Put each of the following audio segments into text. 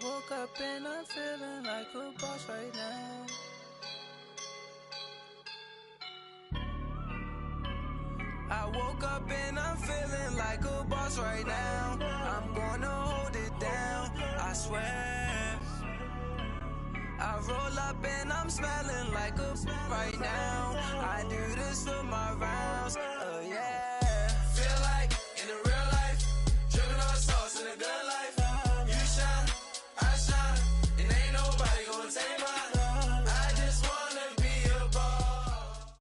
woke up and I'm feeling like a boss right now. I woke up and I'm feeling like a boss right now. I'm gonna hold it down, I swear. I roll up and I'm smelling like a right now. I do this for my rounds, yeah. Feel like in the real life, dripping on sauce in a good life. You shine, I shine, and ain't nobody gonna take mine. I just wanna be a boss.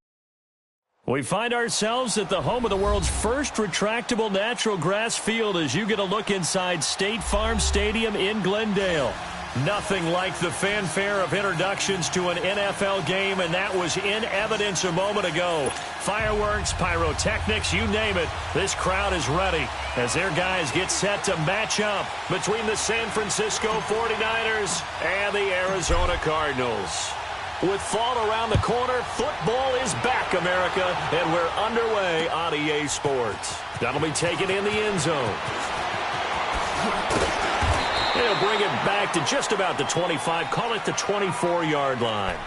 We find ourselves at the home of the world's first retractable natural grass field as you get a look inside State Farm Stadium in Glendale. Nothing like the fanfare of introductions to an NFL game, and that was in evidence a moment ago. Fireworks, pyrotechnics, you name it. This crowd is ready as their guys get set to match up between the San Francisco 49ers and the Arizona Cardinals. With fall around the corner, football is back, America, and we're underway on EA Sports. That'll be taken in the end zone. They'll bring it back to just about the 25, call it the 24-yard line.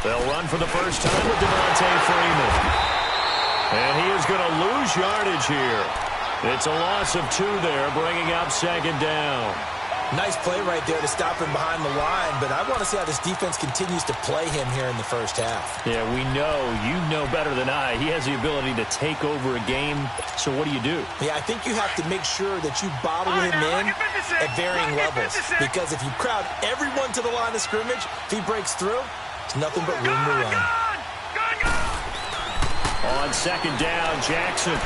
They'll run for the first time with Devontae Freeman. And he is going to lose yardage here. It's a loss of 2 there, bringing up second down. Nice play right there to stop him behind the line, but I want to see how this defense continues to play him here in the first half. Yeah, we know. You know better than I. He has the ability to take over a game. So what do? Yeah, I think you have to make sure that you bottle him in at varying levels. Because if you crowd everyone to the line of scrimmage, if he breaks through, it's nothing but room to run. On second down, Jackson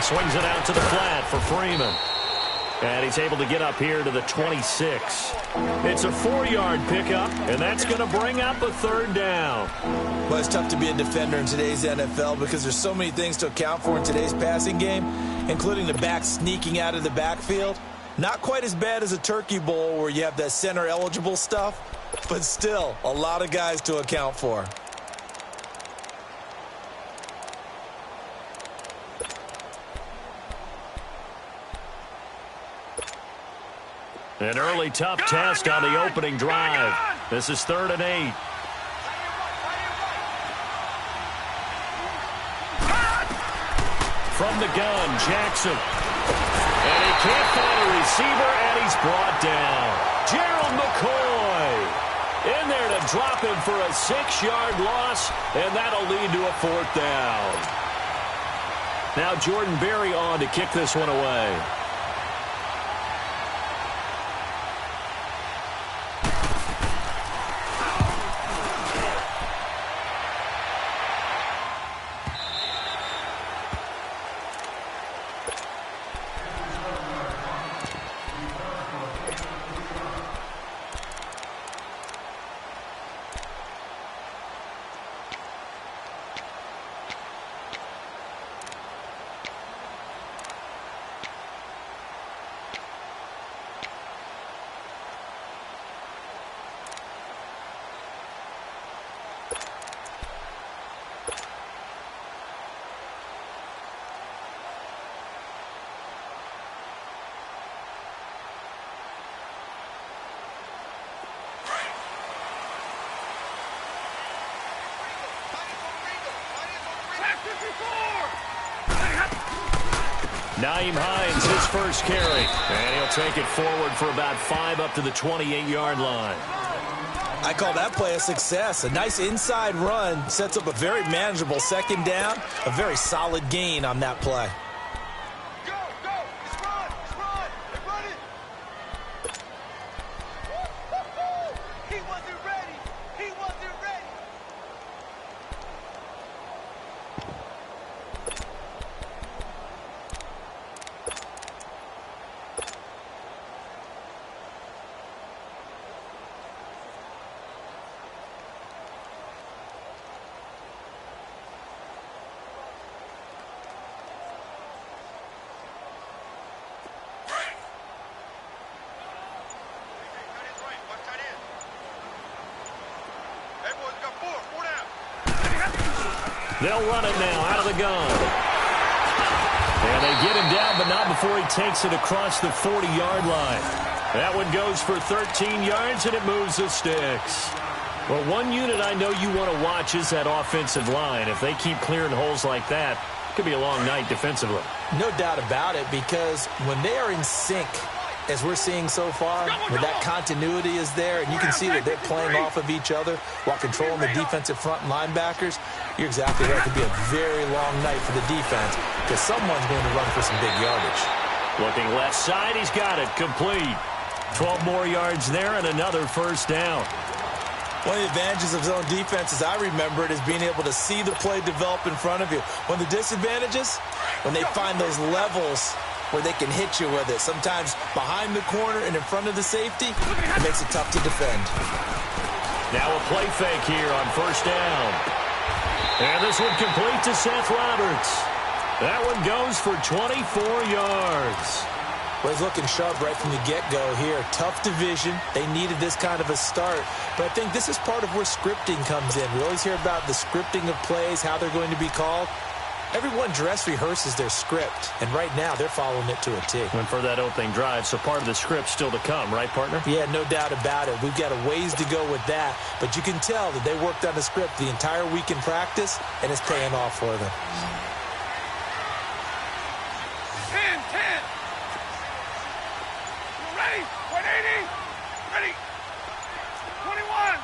swings it out to the flat for Freeman. And he's able to get up here to the 26. It's a 4-yard pickup, and that's going to bring up a third down. Well, it's tough to be a defender in today's NFL because there's so many things to account for in today's passing game, including the back sneaking out of the backfield. Not quite as bad as a turkey bowl where you have that center-eligible stuff, but still a lot of guys to account for. An early tough test on the opening drive. This is 3rd and 8. From the gun, Jackson. And he can't find a receiver, and he's brought down. Gerald McCoy in there to drop him for a 6-yard loss, and that'll lead to a 4th down. Now Jordan Berry on to kick this one away. Nyheim Hines, his first carry. And he'll take it forward for about 5 up to the 28-yard line. I call that play a success. A nice inside run sets up a very manageable second down. A very solid gain on that play. Go, go, let's run, let's run it. He wasn't ready, he wasn't ready. They'll run it now out of the gun. And they get him down, but not before he takes it across the 40-yard line. That one goes for 13 yards, and it moves the sticks. Well, one unit I know you want to watch is that offensive line. If they keep clearing holes like that, it could be a long night defensively. No doubt about it, because when they are in sync, as we're seeing so far, where that continuity is there, and you can see that they're playing off of each other while controlling the defensive front and linebackers, you're exactly right. It could be a very long night for the defense because someone's going to run for some big yardage. Looking left side, he's got it. Complete. 12 more yards there and another first down. One of the advantages of zone defense, as I remember it, is being able to see the play develop in front of you. One of the disadvantages, when they find those levels where they can hit you with it, sometimes behind the corner and in front of the safety, it makes it tough to defend. Now a play fake here on first down. And this one complete to Seth Roberts. That one goes for 24 yards. Well, he's looking sharp right from the get-go here. Tough division. They needed this kind of a start. But I think this is part of where scripting comes in. We always hear about the scripting of plays, how they're going to be called. Everyone dress rehearses their script, and right now they're following it to a T. And for that opening drive, so part of the script still to come, right, partner? Yeah, no doubt about it. We've got a ways to go with that, but you can tell that they worked on the script the entire week in practice, and it's paying off for them. 10. Ready? 180. Ready? 21.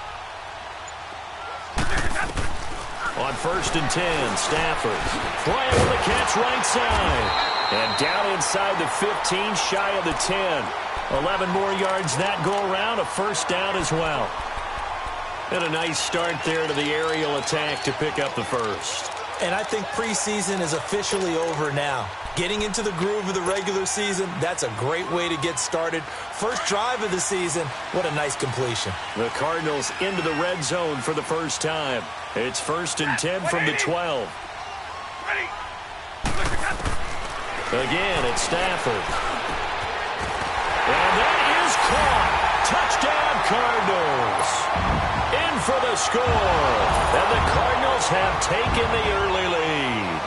On first and 10, Stafford. Bryant with a catch right side. And down inside the 15, shy of the 10. 11 more yards that go around, a first down as well. And a nice start there to the aerial attack to pick up the first. And I think preseason is officially over now. Getting into the groove of the regular season, that's a great way to get started. First drive of the season, what a nice completion. The Cardinals into the red zone for the first time. It's first and 10 from the 12. Ready? Again, it's Stafford. And that is caught. Touchdown, Cardinals. In for the score. And the Cardinals have taken the early lead.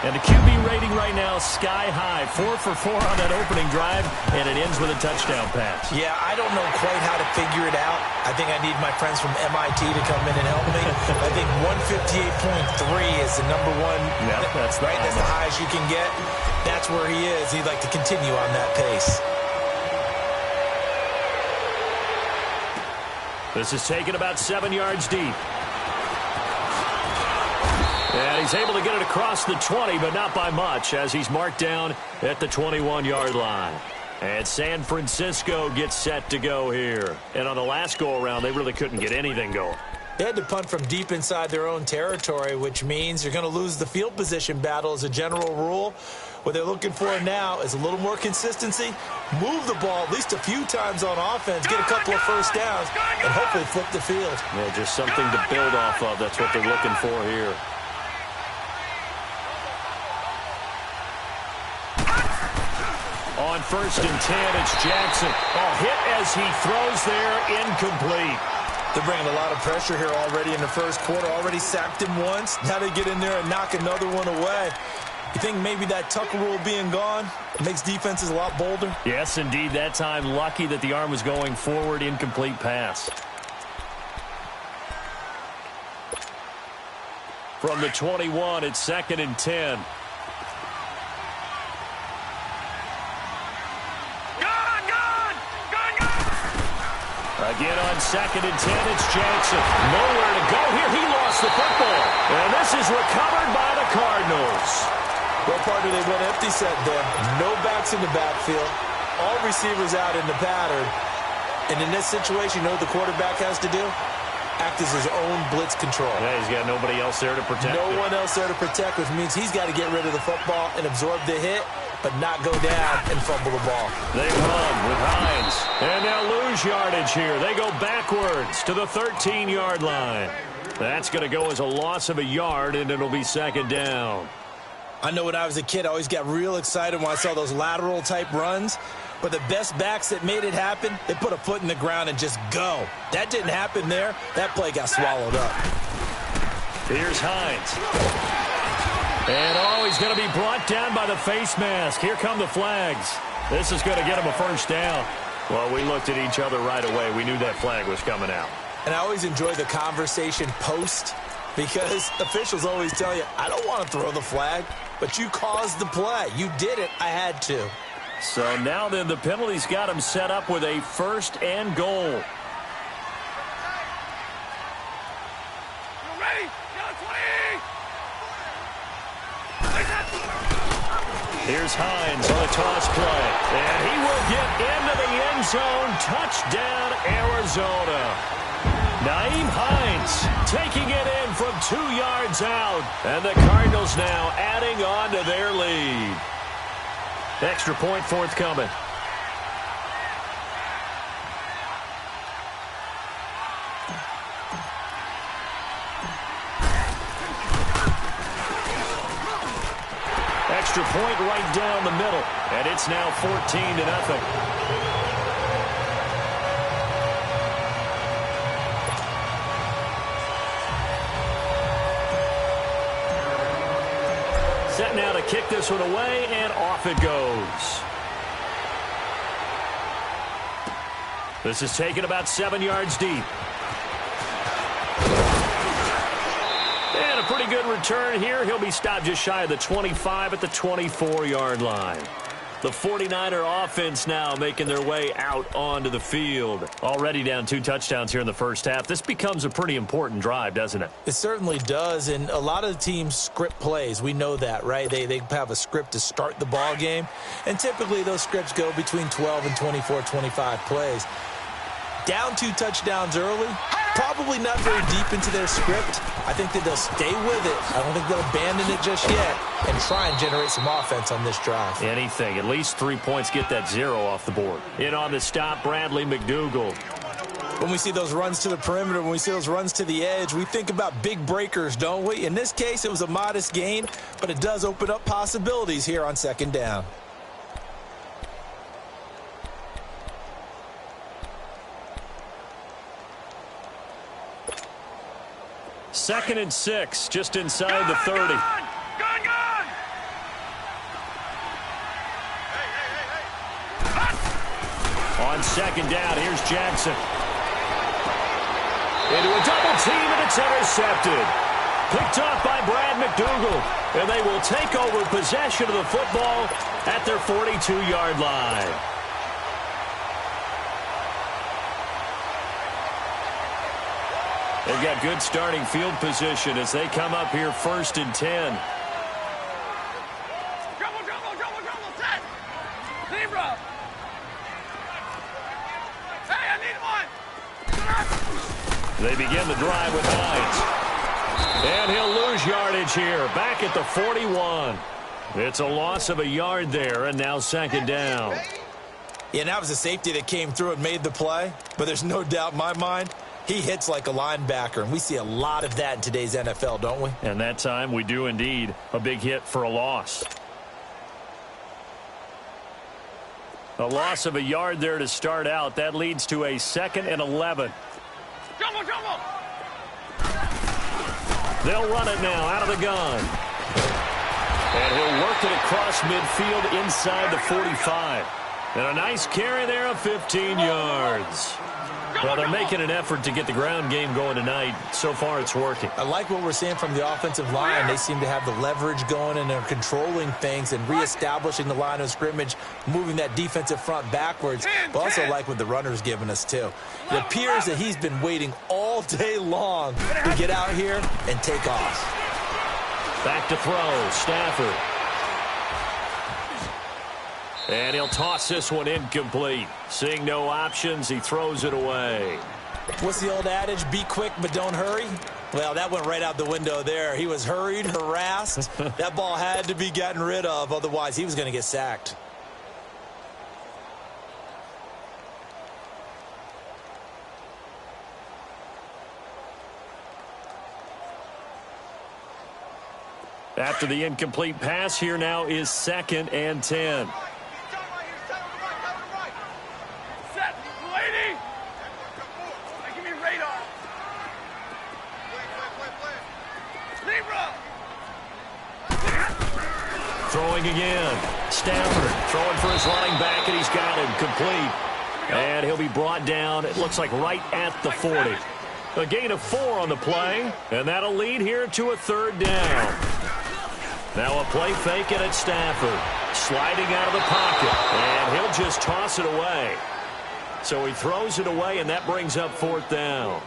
And the QB rating right now, sky high. 4 for 4 on that opening drive, and it ends with a touchdown pass. Yeah, I don't know quite how to figure it out. I think I need my friends from MIT to come in and help me. I think 158.3 is the number one. Yeah, that's right. That's the highest you can get. That's where he is. He'd like to continue on that pace. This is taken about 7 yards deep. And he's able to get it across the 20, but not by much, as he's marked down at the 21-yard line. And San Francisco gets set to go here. And on the last go-around, they really couldn't get anything going. They had to punt from deep inside their own territory, which means you're going to lose the field position battle as a general rule. What they're looking for now is a little more consistency, move the ball at least a few times on offense, get a couple of first downs, and hopefully flip the field. Yeah, just something to build off of. That's what they're looking for here. On first and 10, it's Jackson. Hit as he throws there, incomplete. They're bringing a lot of pressure here already in the first quarter. Already sacked him once. Now they get in there and knock another one away. You think maybe that Tucker rule being gone makes defenses a lot bolder? Yes, indeed. That time, lucky that the arm was going forward, incomplete pass. From the 21, it's second and 10. Again on 2nd and 10, it's Jackson. Nowhere to go here. He lost the football. And this is recovered by the Cardinals. Well, partner, they went empty set there. No backs in the backfield. All receivers out in the pattern. And in this situation, you know what the quarterback has to do? Act as his own blitz control. Yeah, he's got nobody else there to protect No him. one else there to protect, which means he's got to get rid of the football and absorb the hit, but not go down and fumble the ball. They run with Hines. And they'll lose yardage here. They go backwards to the 13-yard line. That's going to go as a loss of a yard, and it'll be 2nd down. I know when I was a kid, I always got real excited when I saw those lateral-type runs. But the best backs that made it happen, they put a foot in the ground and just go. That didn't happen there. That play got swallowed up. Here's Hines. And, he's going to be brought down by the face mask. Here come the flags. This is going to get him a 1st down. Well, we looked at each other right away. We knew that flag was coming out. And I always enjoy the conversation post because officials always tell you, I don't want to throw the flag, but you caused the play. You did it. I had to. So now then, the penalty's got him set up with a 1st and goal. You ready? Down 20! Here's Hines on a toss play. And he will get into the end zone. Touchdown, Arizona. Nyheim Hines taking it in from 2 yards out. And the Cardinals now adding on to their lead. Extra point forthcoming. Extra point right down the middle. And it's now 14-0. Set now to kick this one away, and off it goes. This is taken about 7 yards deep. And a pretty good return here. He'll be stopped just shy of the 25 at the 24-yard line. The 49er offense now making their way out onto the field. Already down 2 touchdowns here in the first half. This becomes a pretty important drive, doesn't it? It certainly does, and a lot of the teams script plays. We know that, right? They have a script to start the ball game, and typically those scripts go between 12 and 24, 25 plays. Down 2 touchdowns early, probably not very deep into their script. I think that they'll stay with it. I don't think they'll abandon it just yet and try and generate some offense on this drive. Anything. At least 3 points, get that 0 off the board. In on the stop, Bradley McDougald. When we see those runs to the perimeter, when we see those runs to the edge, we think about big breakers, don't we? In this case, it was a modest gain, but it does open up possibilities here on 2nd down. Second and 6, just inside the 30. Gun! On 2nd down, here's Jackson. Into a double team, and it's intercepted. Picked off by Brad McDougald. And they will take over possession of the football at their 42-yard line. They've got good starting field position as they come up here 1st and 10. Double, set! Zebra! Hey, I need one! They begin the drive with Hines. And he'll lose yardage here, back at the 41. It's a loss of a yard there, and now 2nd down. Yeah, and that was a safety that came through and made the play, but there's no doubt in my mind, he hits like a linebacker, and we see a lot of that in today's NFL, don't we? And that time, we do indeed. A big hit for a loss. A loss of a yard there to start out. That leads to a 2nd and 11. Double! They'll run it now out of the gun. And he'll work it across midfield inside the 45. And a nice carry there of 15 yards. Well, they're making an effort to get the ground game going tonight. So far, it's working. I like what we're seeing from the offensive line. They seem to have the leverage going, and they're controlling things and reestablishing the line of scrimmage, moving that defensive front backwards. But also like what the runner's giving us, too. It appears that he's been waiting all day long to get out here and take off. Back to throw, Stafford. And he'll toss this one incomplete. Seeing no options, he throws it away. What's the old adage? Be quick, but don't hurry? Well, that went right out the window there. He was hurried, harassed. That ball had to be gotten rid of. Otherwise, he was going to get sacked. After the incomplete pass, here now is 2nd and 10. Throwing again. Stafford throwing for his running back, and he's got him complete. And he'll be brought down, it looks like right at the 40. A gain of 4 on the play, and that'll lead here to a 3rd down. Now a play fake, and it's Stafford sliding out of the pocket, and he'll just toss it away. So he throws it away, and that brings up 4th down.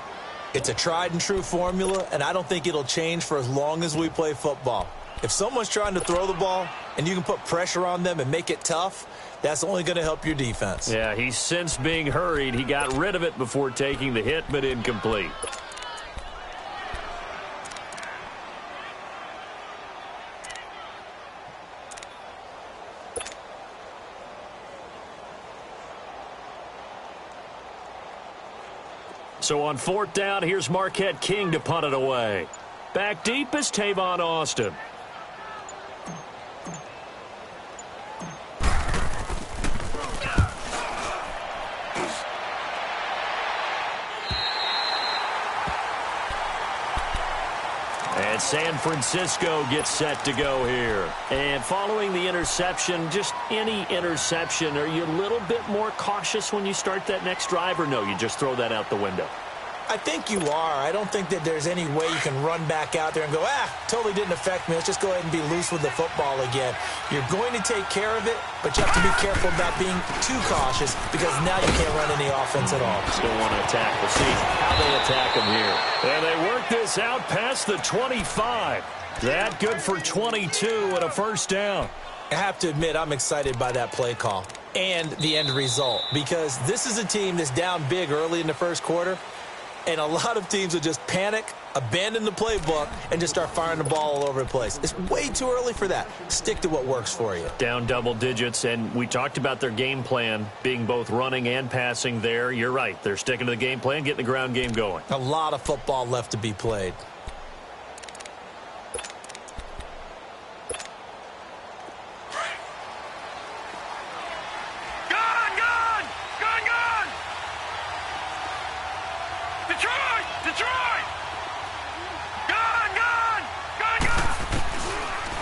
It's a tried and true formula, and I don't think it'll change for as long as we play football. If someone's trying to throw the ball and you can put pressure on them and make it tough, that's only going to help your defense. Yeah, he's since being hurried. He got rid of it before taking the hit, but incomplete. So on 4th down, here's Marquette King to punt it away. Back deep is Tavon Austin. And San Francisco gets set to go here. And following the interception, just any interception, are you a little bit more cautious when you start that next drive, or no, you just throw that out the window? I think you are. I don't think that there's any way you can run back out there and go, totally didn't affect me. Let's just go ahead and be loose with the football again. You're going to take care of it, but you have to be careful about being too cautious because now you can't run any offense at all. Still want to attack. We'll see how they attack them here. And they work this out past the 25. That good for 22 and a 1st down. I have to admit, I'm excited by that play call and the end result because this is a team that's down big early in the 1st quarter. And a lot of teams will just panic, abandon the playbook, and just start firing the ball all over the place. It's way too early for that. Stick to what works for you. Down double digits, and we talked about their game plan being both running and passing there. You're right. They're sticking to the game plan, getting the ground game going. A lot of football left to be played.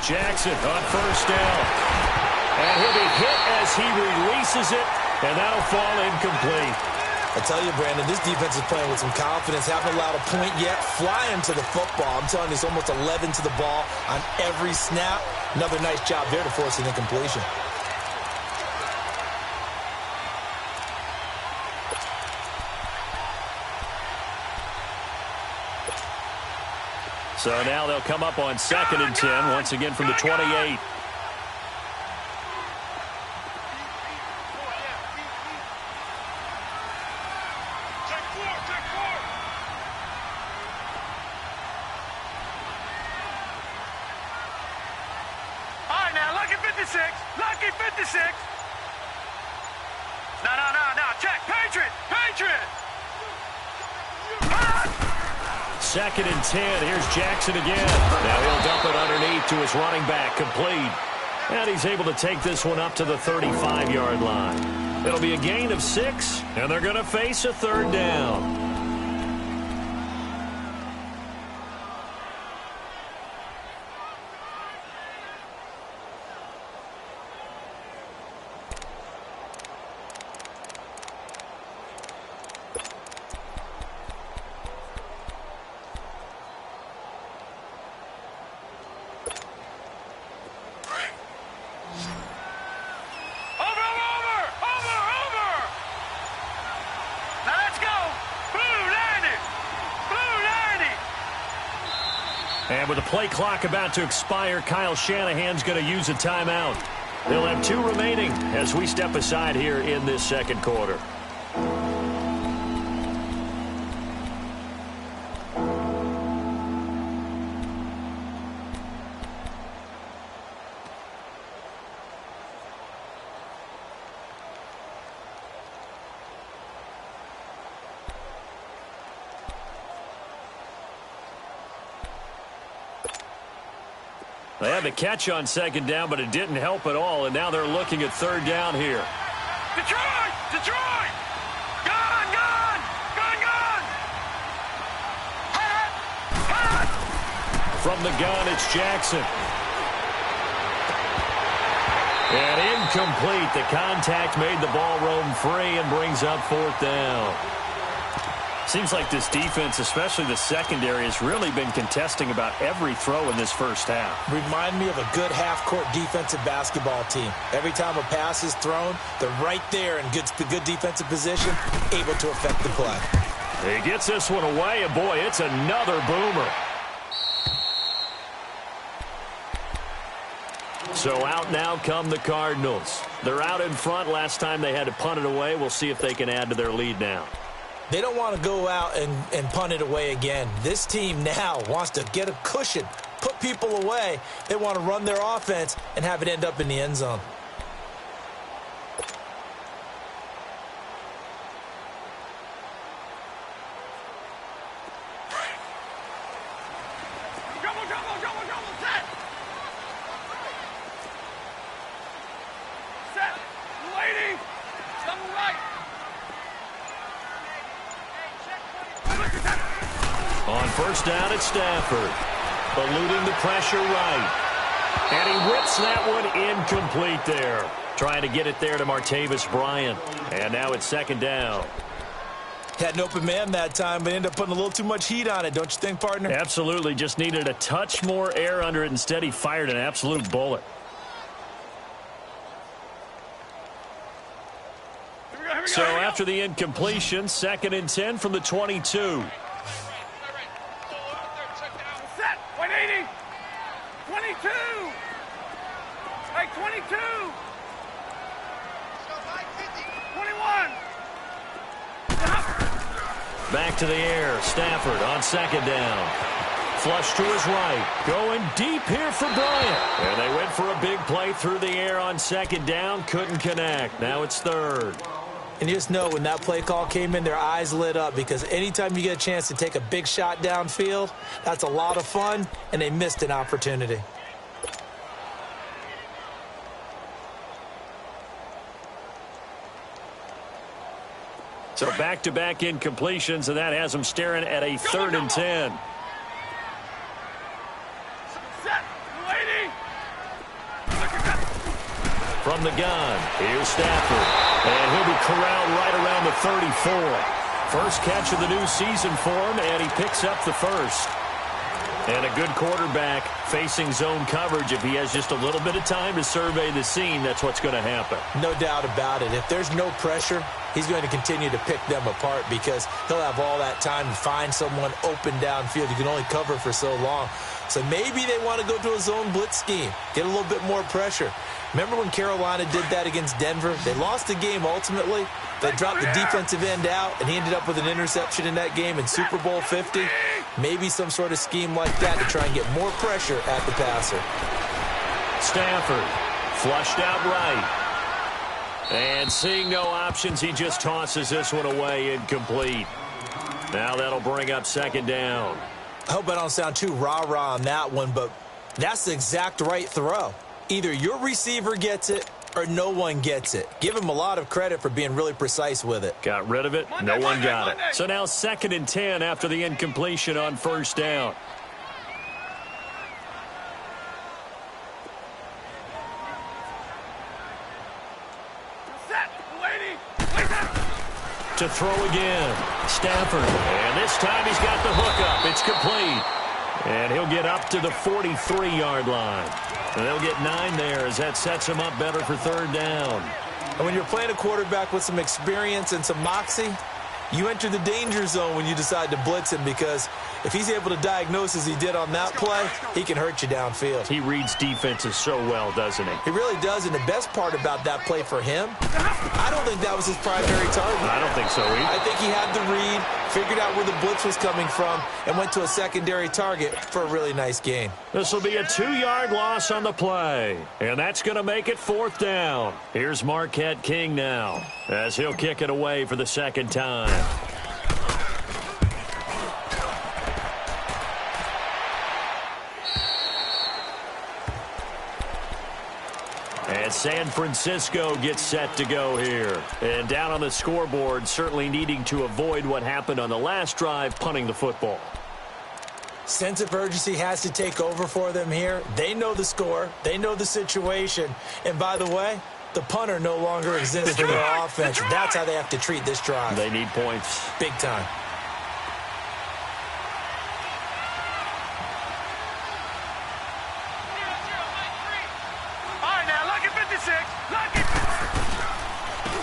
Jackson on 1st down. And he'll be hit as he releases it, and that'll fall incomplete. I tell you, Brandon, this defense is playing with some confidence. Haven't allowed a point yet. Flying to the football. I'm telling you, it's almost 11 to the ball on every snap. Another nice job there to force an incompletion. So now they'll come up on 2nd and 10, once again from the 28. All right, now, lucky 56. Lucky 56. No. Check. Patriot. 2nd and 10. Here's Jackson again. Now he'll dump it underneath to his running back, complete. And he's able to take this one up to the 35-yard line. It'll be a gain of 6, and they're going to face a 3rd down. And with the play clock about to expire, Kyle Shanahan's going to use a timeout. They'll have 2 remaining as we step aside here in this second quarter. They had the catch on second down, but it didn't help at all, and now they're looking at third down here. Detroit! Detroit! Gone! Gone! Gone! Gone! Hot! Hot! From the gun, it's Jackson. And incomplete. The contact made the ball roam free and brings up fourth down. Seems like this defense, especially the secondary, has really been contesting about every throw in this first half. Remind me of a good half-court defensive basketball team. Every time a pass is thrown, they're right there in good defensive position, able to affect the play. He gets this one away, and boy, it's another boomer. So out now come the Cardinals. They're out in front. Last time they had to punt it away. We'll see if they can add to their lead now. They don't want to go out and punt it away again. This team now wants to get a cushion, put people away. They want to run their offense and have it end up in the end zone. Set! Lady! Double right! On first down, it's Stafford. Eluding the pressure right. And he whips that one incomplete there. Trying to get it there to Martavis Bryant. And now it's second down. Had an open man that time, but ended up putting a little too much heat on it, don't you think, partner? Absolutely. Just needed a touch more air under it. Instead, he fired an absolute bullet. So after the incompletion, 2nd and 10 from the 22. Set! 180! 22! Hey, 22! 21! Back to the air. Stafford on second down. Flush to his right. Going deep here for Bryant. And they went for a big play through the air on second down. Couldn't connect. Now it's third. And you just know when that play call came in, their eyes lit up because anytime you get a chance to take a big shot downfield, that's a lot of fun, and they missed an opportunity. So back-to-back incompletions, and that has them staring at a 3rd and 10. Set! Lady! From the gun, here's Stafford. And he'll be corralled right around the 34. First catch of the new season for him, and he picks up the first. And a good quarterback facing zone coverage. If he has just a little bit of time to survey the scene, that's what's going to happen. No doubt about it. If there's no pressure, he's going to continue to pick them apart because he'll have all that time to find someone open downfield. You can only cover for so long. So maybe they want to go to a zone blitz scheme, get a little bit more pressure. Remember when Carolina did that against Denver? They lost the game ultimately. They dropped the defensive end out, and he ended up with an interception in that game in Super Bowl 50. Maybe some sort of scheme like that to try and get more pressure at the passer. Stafford flushed out right. And seeing no options, he just tosses this one away incomplete. Now that'll bring up second down. I hope I don't sound too rah-rah on that one, but that's the exact right throw. Either your receiver gets it or no one gets it. Give him a lot of credit for being really precise with it. Got rid of it. No one got it. So now 2nd and 10 after the incompletion on first down. Set! Lady! To throw again. Stafford. And this time he's got the hook up. It's complete. And he'll get up to the 43-yard line. And they'll get 9 there as that sets him up better for third down. And when you're playing a quarterback with some experience and some moxie, You enter the danger zone when you decide to blitz him, because if he's able to diagnose as he did on that play, he can hurt you downfield. He reads defenses so well, doesn't he? He really does, and the best part about that play for him, I don't think that was his primary target. I don't think so either. I think he had the read, figured out where the blitz was coming from, and went to a secondary target for a really nice gain. This will be a 2-yard loss on the play, and that's going to make it 4th down. Here's Marquette King now, as he'll kick it away for the second time. And San Francisco gets set to go here. And down on the scoreboard, certainly needing to avoid what happened on the last drive, punting the football. Sense of urgency has to take over for them here. They know the score. They know the situation. And by the way, the punter no longer exists for their offense. That's how they have to treat this drive. They need points. Big time.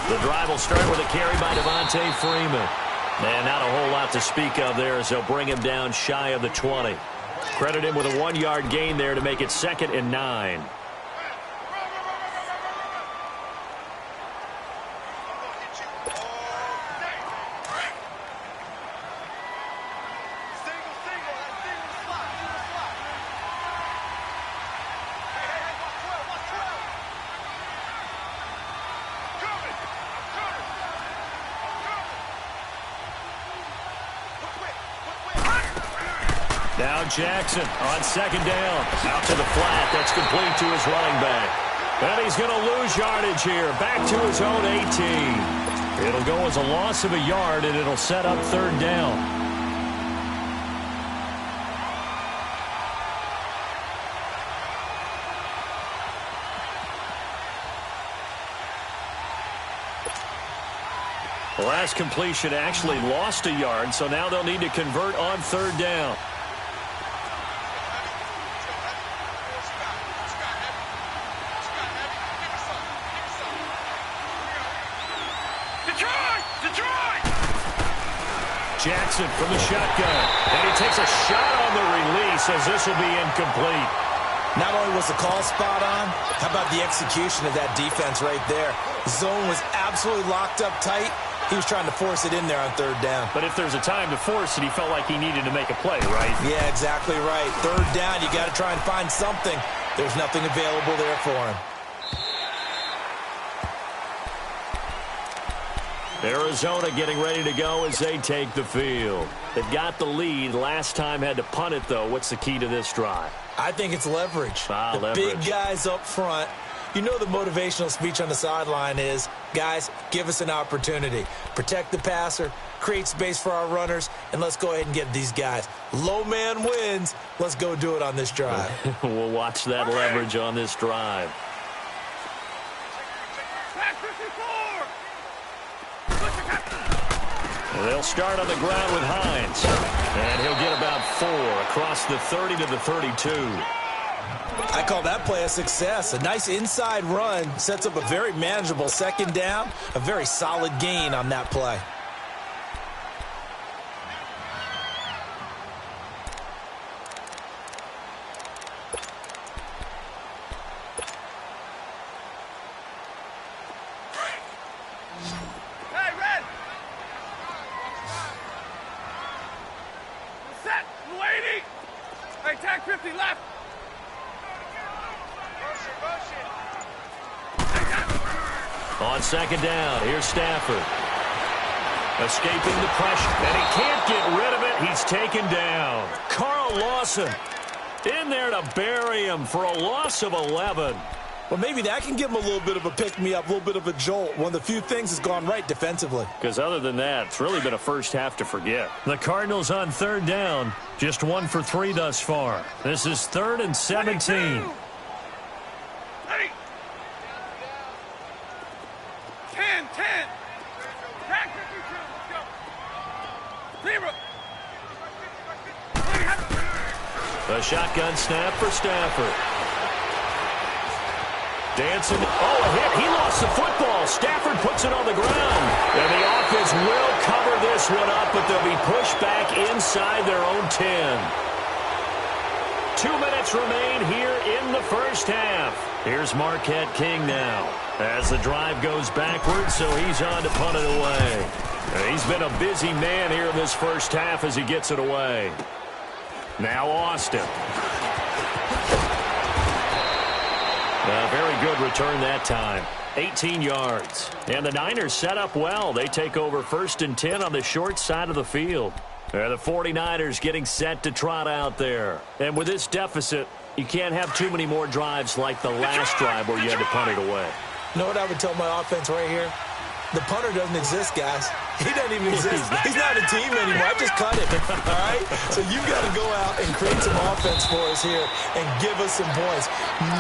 The drive will start with a carry by Devontae Freeman. And not a whole lot to speak of there as they'll bring him down shy of the 20. Credit him with a 1-yard gain there to make it 2nd and 9. Now Jackson on 2nd down. Out to the flat. That's complete to his running back. And he's going to lose yardage here. Back to his own 18. It'll go as a loss of a yard, and it'll set up 3rd down. The last completion actually lost a yard, so now they'll need to convert on 3rd down. Jackson from the shotgun, and he takes a shot on the release as this will be incomplete. Not only was the call spot on, how about the execution of that defense right there? Zone was absolutely locked up tight. He was trying to force it in there on 3rd down. But if there's a time to force it, he felt like he needed to make a play, right? Yeah, exactly right. 3rd down, you got to try and find something. There's nothing available there for him. Arizona getting ready to go as they take the field. They've got the lead. Last time had to punt it, though. What's the key to this drive? I think it's leverage. Leverage. Big guys up front. You know the motivational speech on the sideline is, guys, give us an opportunity. Protect the passer, create space for our runners, and let's go ahead and get these guys. Low man wins. Let's go do it on this drive. We'll watch that leverage on this drive. They'll start on the ground with Hines. And he'll get about 4 across the 30 to the 32. I call that play a success. A nice inside run sets up a very manageable 2nd down. A very solid gain on that play. On 2nd down, here's Stafford. Escaping the pressure, and he can't get rid of it. He's taken down. Carl Lawson in there to bury him for a loss of 11. Well, maybe that can give him a little bit of a pick-me-up, a little bit of a jolt. One of the few things that's gone right defensively. Because other than that, it's really been a first half to forget. The Cardinals on 3rd down, just 1 for 3 thus far. This is 3rd and 17. 10. A shotgun snap for Stafford. Dancing. Oh, a hit. He lost the football. Stafford puts it on the ground. And the offense will cover this one up, but they'll be pushed back inside their own 10. 2 minutes remain here in the first half. Here's Marquette King now as the drive goes backwards, so he's on to punt it away. And he's been a busy man here in this first half as he gets it away. Now Austin. A very good return that time. 18 yards. And the Niners set up well. They take over 1st and 10 on the short side of the field. The 49ers getting set to trot out there. And with this deficit, you can't have too many more drives like the last drive where you had to punt it away. You know what I would tell my offense right here? The punter doesn't exist, guys. He doesn't even exist. He's not a team anymore. I just cut him, all right? So you've got to go out and create some offense for us here and give us some points.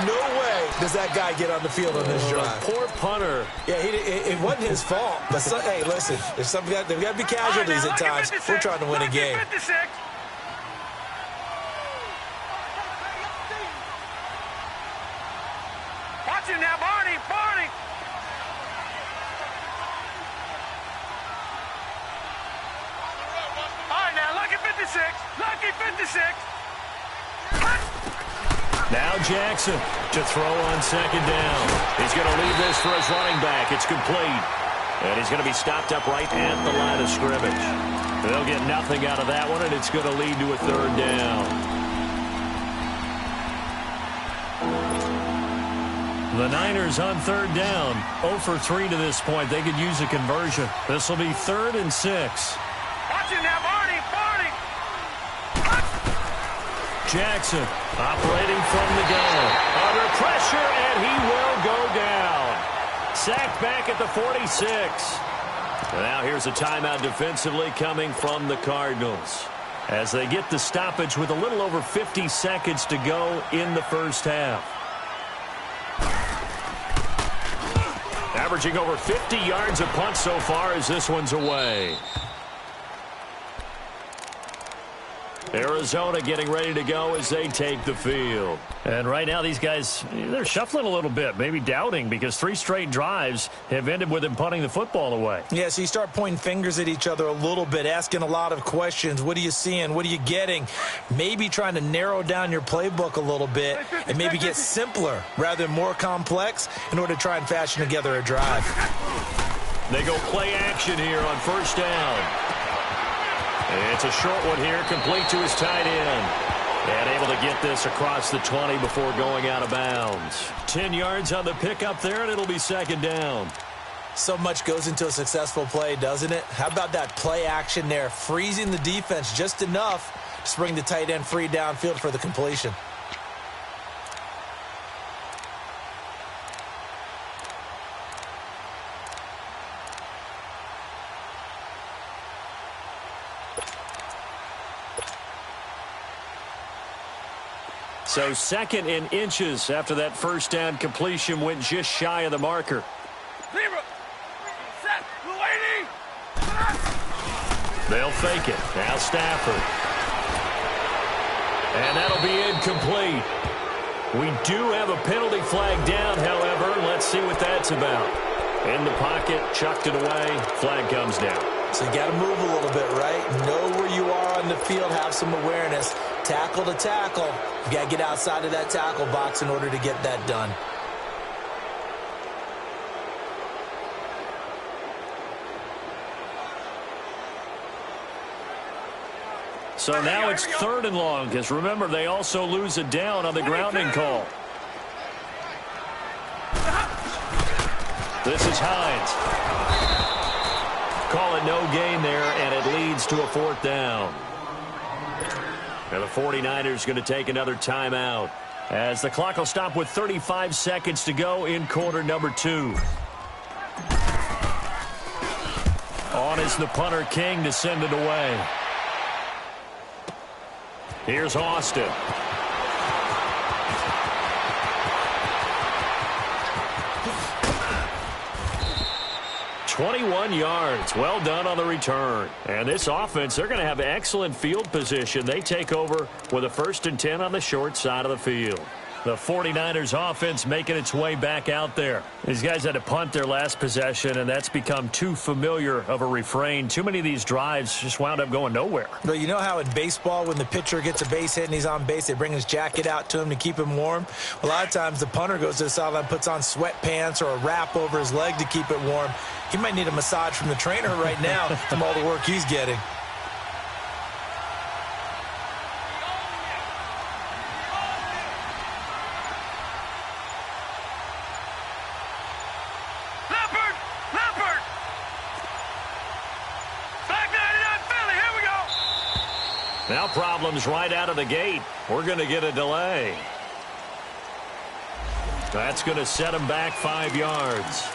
No way does that guy get on the field on this drive. Poor punter. Yeah, it wasn't his fault. But hey, listen, there's got to be casualties at times. We're trying to win a game. Watch him now, Barney. Lucky 56. Now Jackson to throw on 2nd down. He's going to leave this for his running back. It's complete. And he's going to be stopped up right at the line of scrimmage. They'll get nothing out of that one, and it's going to lead to a 3rd down. The Niners on 3rd down. 0 for 3 to this point. They could use a conversion. This will be 3rd and 6. Watch it now, Barney. Jackson operating from the gun. Under pressure, and he will go down. Sacked back at the 46. Now here's a timeout defensively coming from the Cardinals as they get the stoppage with a little over 50 seconds to go in the first half. Averaging over 50 yards a punt so far as this one's away. Arizona getting ready to go as they take the field. And right now these guys, they're shuffling a little bit, maybe doubting, because 3 straight drives have ended with them punting the football away. Yeah, so you start pointing fingers at each other a little bit, asking a lot of questions. What are you seeing? What are you getting? Maybe trying to narrow down your playbook a little bit and maybe get simpler rather than more complex in order to try and fashion together a drive. They go play action here on 1st down. It's a short one here, complete to his tight end. And able to get this across the 20 before going out of bounds. 10 yards on the pickup there, and it'll be 2nd down. So much goes into a successful play, doesn't it? How about that play action there, freezing the defense just enough to bring the tight end free downfield for the completion. So 2nd and inches after that 1st down completion went just shy of the marker. They'll fake it. Now Stafford. And that'll be incomplete. We do have a penalty flag down, however. Let's see what that's about. In the pocket, chucked it away. Flag comes down. So you got to move a little bit, right? Know where you are on the field, have some awareness. Tackle to tackle. You got to get outside of that tackle box in order to get that done. So now it's 3rd and long, because remember, they also lose a down on the grounding call. This is Hines. Call it no gain there, and it leads to a 4th down. And the 49ers going to take another timeout as the clock will stop with 35 seconds to go in quarter number 2. On is the punter King to send it away. Here's Austin. $21 yards. Well done on the return. And this offense, they're going to have excellent field position. They take over with a 1st and 10 on the short side of the field. The 49ers offense making its way back out there. These guys had to punt their last possession, and that's become too familiar of a refrain. Too many of these drives just wound up going nowhere. But you know how in baseball, when the pitcher gets a base hit and he's on base, they bring his jacket out to him to keep him warm? A lot of times the punter goes to the sideline, puts on sweatpants or a wrap over his leg to keep it warm. He might need a massage from the trainer right now from all the work he's getting. Now problems right out of the gate. We're going to get a delay. That's going to set him back 5 yards.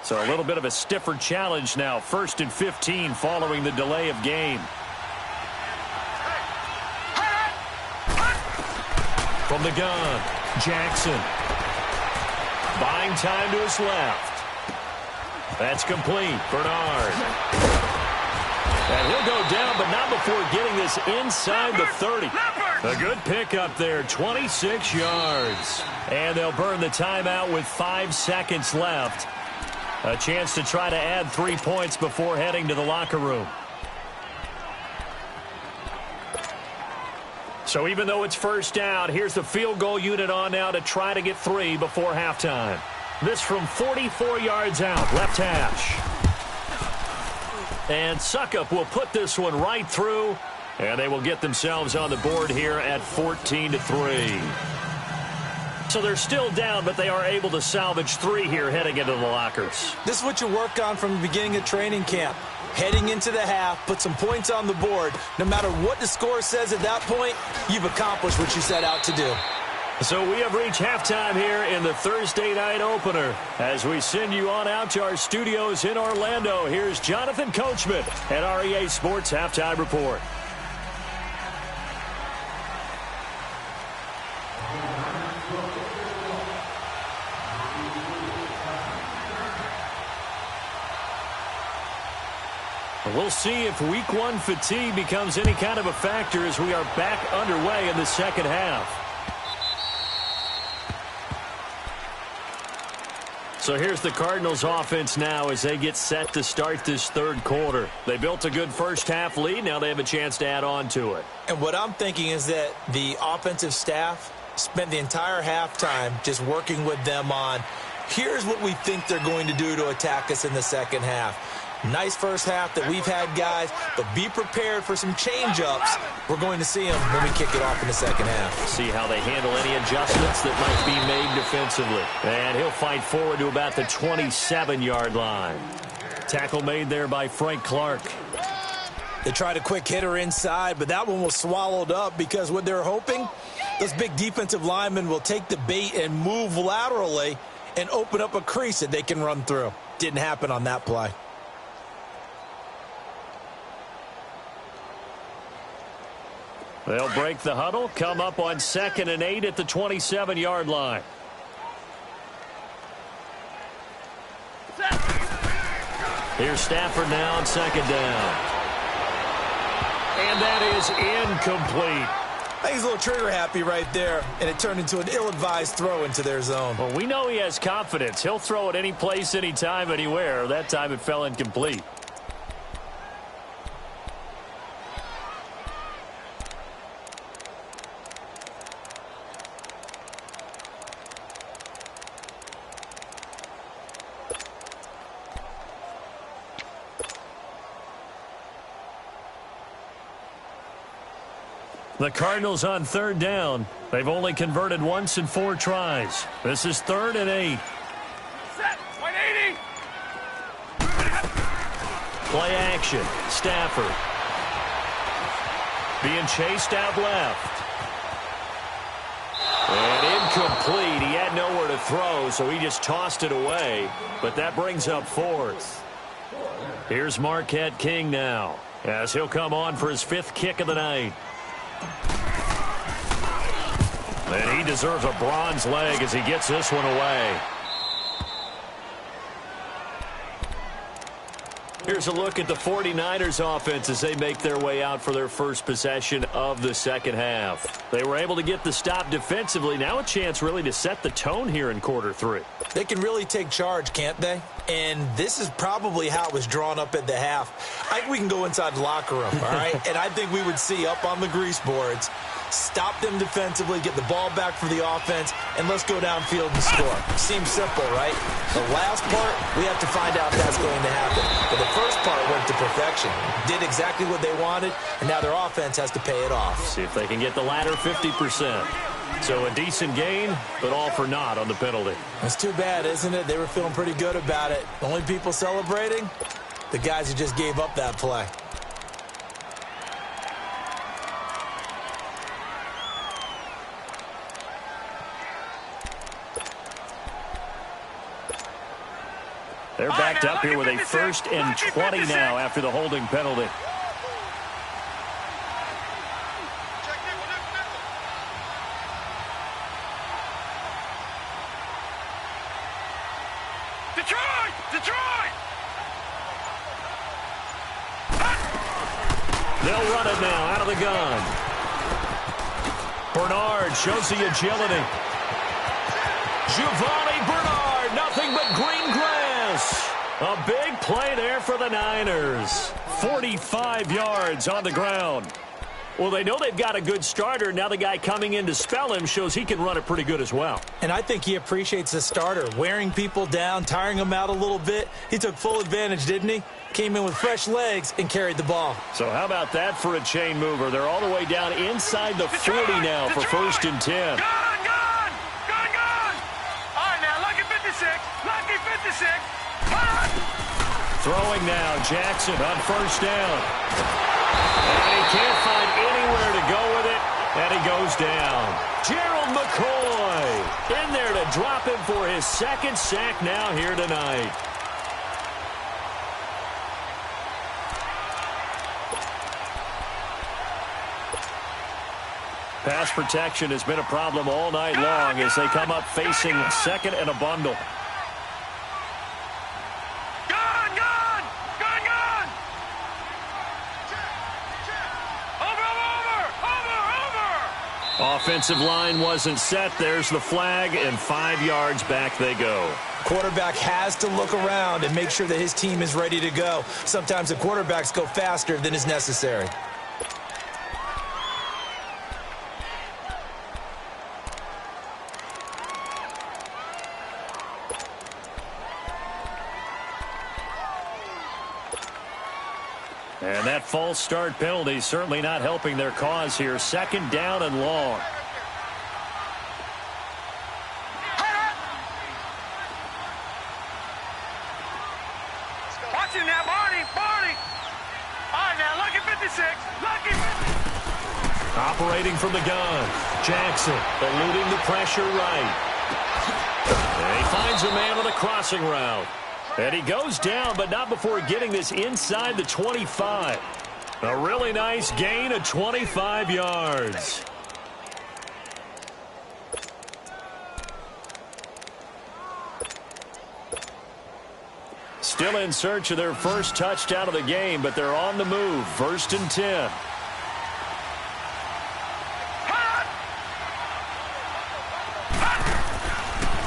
So a little bit of a stiffer challenge now. 1st and 15 following the delay of game. From the gun, Jackson. Buying time to his left. That's complete. Bernard. And he'll go down, but not before getting this inside the 30. A good pickup there, 26 yards. And they'll burn the timeout with 5 seconds left. A chance to try to add 3 points before heading to the locker room. So even though it's first down, here's the field goal unit on now to try to get 3 before halftime. This from 44 yards out, left hash. And Suckup will put this one right through, and they will get themselves on the board here at 14-3. So they're still down, but they are able to salvage 3 here heading into the lockers. This is what you work on from the beginning of training camp. Heading into the half, put some points on the board. No matter what the score says at that point, you've accomplished what you set out to do. So we have reached halftime here in the Thursday night opener. As we send you on out to our studios in Orlando, here's Jonathan Coachman at REA Sports Halftime Report. We'll see if week 1 fatigue becomes any kind of a factor as we are back underway in the second half. So here's the Cardinals offense now as they get set to start this third quarter. They built a good first half lead. Now they have a chance to add on to it. And what I'm thinking is that the offensive staff spent the entire halftime just working with them on, here's what we think they're going to do to attack us in the second half. Nice first half that we've had, guys, but be prepared for some change-ups. We're going to see them when we kick it off in the second half. See how they handle any adjustments that might be made defensively. And he'll fight forward to about the 27-yard line. Tackle made there by Frank Clark. They tried a quick hitter inside, but that one was swallowed up because what they're hoping, those big defensive linemen will take the bait and move laterally and open up a crease that they can run through. Didn't happen on that play. They'll break the huddle, come up on 2nd and 8 at the 27-yard line. Here's Stafford now on 2nd down. And that is incomplete. I think he's a little trigger happy right there, and it turned into an ill-advised throw into their zone. Well, we know he has confidence. He'll throw it any place, anytime, anywhere. That time it fell incomplete. The Cardinals on 3rd down. They've only converted once in 4 tries. This is 3rd and 8. Set, 180. Play action. Stafford. Being chased out left. And incomplete. He had nowhere to throw, so he just tossed it away. But that brings up fourth. Here's Marquette King now, as he'll come on for his 5th kick of the night. And he deserves a bronze leg as he gets this one away. Here's a look at the 49ers offense as they make their way out for their first possession of the second half. They were able to get the stop defensively. Now a chance really to set the tone here in quarter 3. They can really take charge, can't they? And this is probably how it was drawn up at the half. I think we can go inside the locker room, all right? And I think we would see up on the grease boards, stop them defensively, get the ball back for the offense, and let's go downfield and score. Seems simple, right? The last part, we have to find out if that's going to happen. But the first part went to perfection. Did exactly what they wanted, and now their offense has to pay it off. See if they can get the latter 50%. So a decent gain, but all for naught on the penalty. It's too bad, isn't it? They were feeling pretty good about it. The only people celebrating? The guys who just gave up that play. They're backed up here with a 1st and 20 now after the holding penalty. Detroit! They'll run it now out of the gun. Bernard shows the agility. Giovanni Bernard, nothing but green grass. A big play there for the Niners. 45 yards on the ground. Well, they know they've got a good starter. Now the guy coming in to spell him shows he can run it pretty good as well. And I think he appreciates the starter, wearing people down, tiring them out a little bit. He took full advantage, didn't he? Came in with fresh legs and carried the ball. So how about that for a chain mover? They're all the way down inside the 40 now for 1st and 10. Gone! All right, now, lucky 56. Lucky 56. Throwing now, Jackson on 1st down. And he can't find anywhere to go with it, and he goes down. Gerald McCoy in there to drop him for his 2nd sack now here tonight. Pass protection has been a problem all night long as they come up facing 2nd and a bundle. Offensive line wasn't set. There's the flag, and 5 yards back they go. Quarterback has to look around and make sure that his team is ready to go. Sometimes the quarterbacks go faster than is necessary. And that false start penalty certainly not helping their cause here. 2nd down and long. Watch him now, Barney. All right, now, lucky 56. Lucky 56. Operating from the gun. Jackson eluding the pressure right. And he finds a man on a crossing route. And he goes down, but not before getting this inside the 25. A really nice gain of 25 yards. Still in search of their first touchdown of the game, but they're on the move. 1st and 10.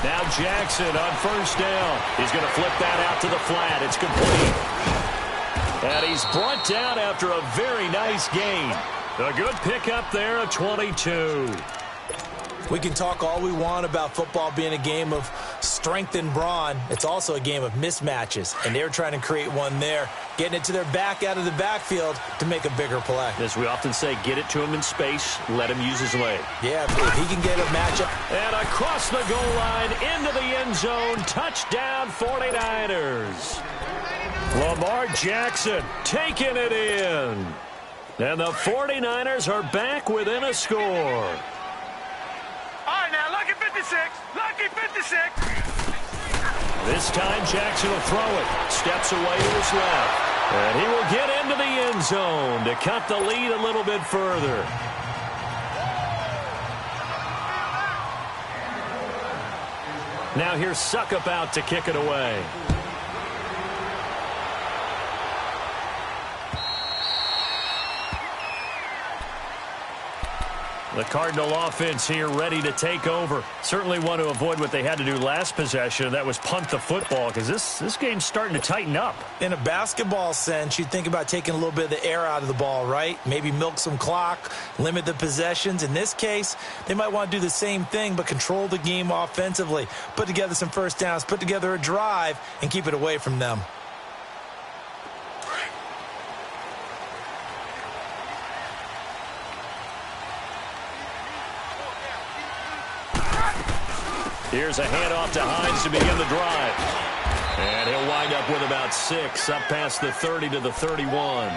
Now Jackson on 1st down. He's going to flip that out to the flat. It's complete. And he's brought down after a very nice gain. A good pickup there, a 22. We can talk all we want about football being a game of strength and brawn. It's also a game of mismatches, and they're trying to create one there, getting it to their back out of the backfield to make a bigger play. As we often say, get it to him in space, let him use his leg. Yeah, if he can get a matchup. And across the goal line, into the end zone, touchdown 49ers. Lamar Jackson taking it in. And the 49ers are back within a score. All right, now, lucky 56. 56. Lucky 56. This time Jackson will throw it. Steps away to his left. And he will get into the end zone to cut the lead a little bit further. Now here's Suckup out to kick it away. The Cardinal offense here ready to take over. Certainly want to avoid what they had to do last possession. That was punt the football, because this game's starting to tighten up. In a basketball sense, you'd think about taking a little bit of the air out of the ball, right? Maybe milk some clock, limit the possessions. In this case, they might want to do the same thing, but control the game offensively. Put together some first downs, put together a drive, and keep it away from them. Here's a handoff to Hines to begin the drive. And he'll wind up with about 6, up past the 30 to the 31.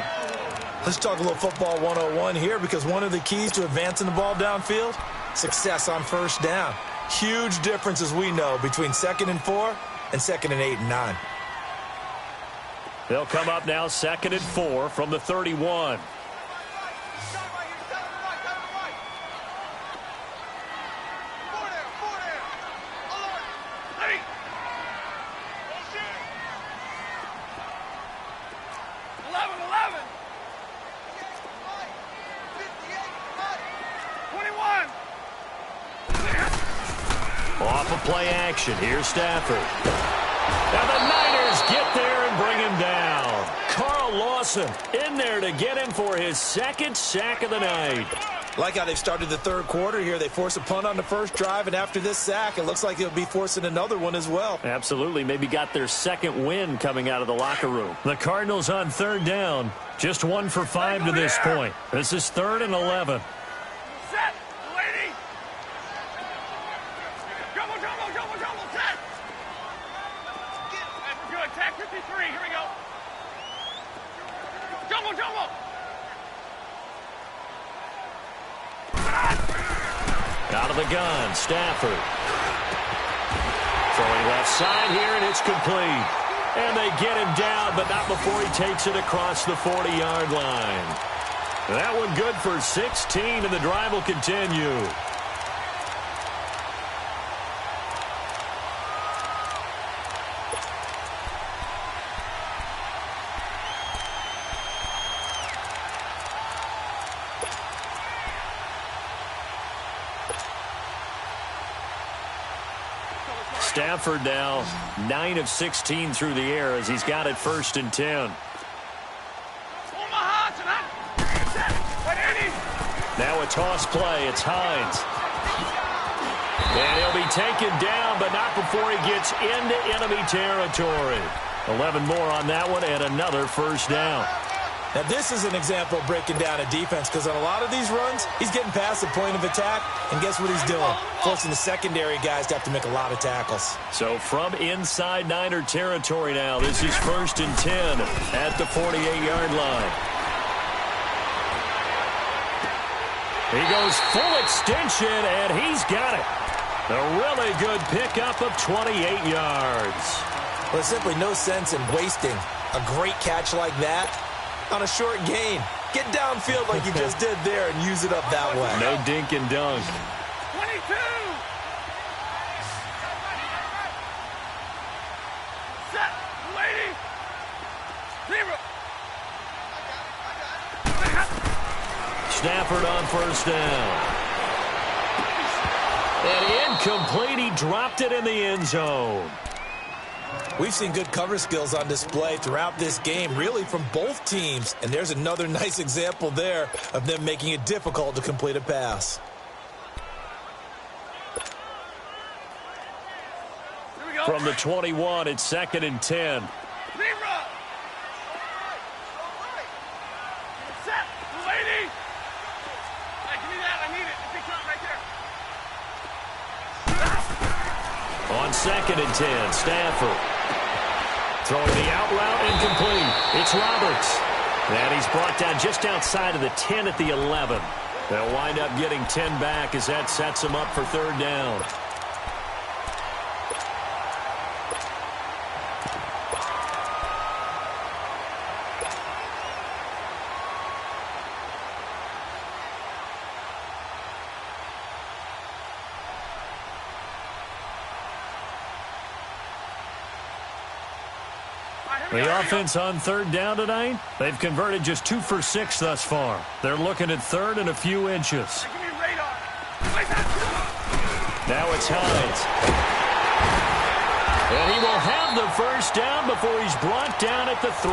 Let's talk a little football 101 here, because one of the keys to advancing the ball downfield, success on first down. Huge difference, as we know, between 2nd and 4 and 2nd and 8 and 9. They'll come up now 2nd and 4 from the 31. Off of play action. Here's Stafford. And the Niners get there and bring him down. Carl Lawson in there to get him for his 2nd sack of the night. Like how they've started the third quarter here. They force a punt on the first drive, and after this sack, it looks like they'll be forcing another one as well. Absolutely. Maybe got their 2nd win coming out of the locker room. The Cardinals on 3rd down. Just 1 for 5 to this point. This is 3rd and 11. Set. Lady. Jumbo, jumbo, jumbo, jumbo. Set. We're good. Tag 53. Here we go. Jumbo, jumbo. Out of the gun, Stafford. Throwing left side here, and it's complete. And they get him down, but not before he takes it across the 40-yard line. That one good for 16, and the drive will continue. Stafford now 9 of 16 through the air as he's got it 1st and 10. Now a toss play. It's Hines. And he'll be taken down, but not before he gets into enemy territory. 11 more on that one and another 1st down. Now, this is an example of breaking down a defense, because on a lot of these runs, he's getting past the point of attack, and guess what he's doing? Forcing the secondary guys to have to make a lot of tackles. So from inside Niner territory now, this is 1st and 10 at the 48-yard line. He goes full extension, and he's got it. A really good pickup of 28 yards. Well, there's simply no sense in wasting a great catch like that on a short gain. Get downfield like you just did there and use it up that way. No dink and dunk. 22. Set. Lady. 0. Stafford on 1st down. And incomplete. He dropped it in the end zone. We've seen good cover skills on display throughout this game, really from both teams. And there's another nice example there of them making it difficult to complete a pass. Here we go. From the 21, it's 2nd and 10. 0. Set. Lady. Hey, give me that. I need it. Big shot right there. On 2nd and 10, Stafford. Throwing the out route incomplete. It's Roberts. And he's brought down just outside of the 10 at the 11. They'll wind up getting 10 back as that sets them up for 3rd down. The offense on third down tonight, they've converted just 2 for 6 thus far. They're looking at third and a few inches. Now it's Hines. And he will have the first down before he's brought down at the 3.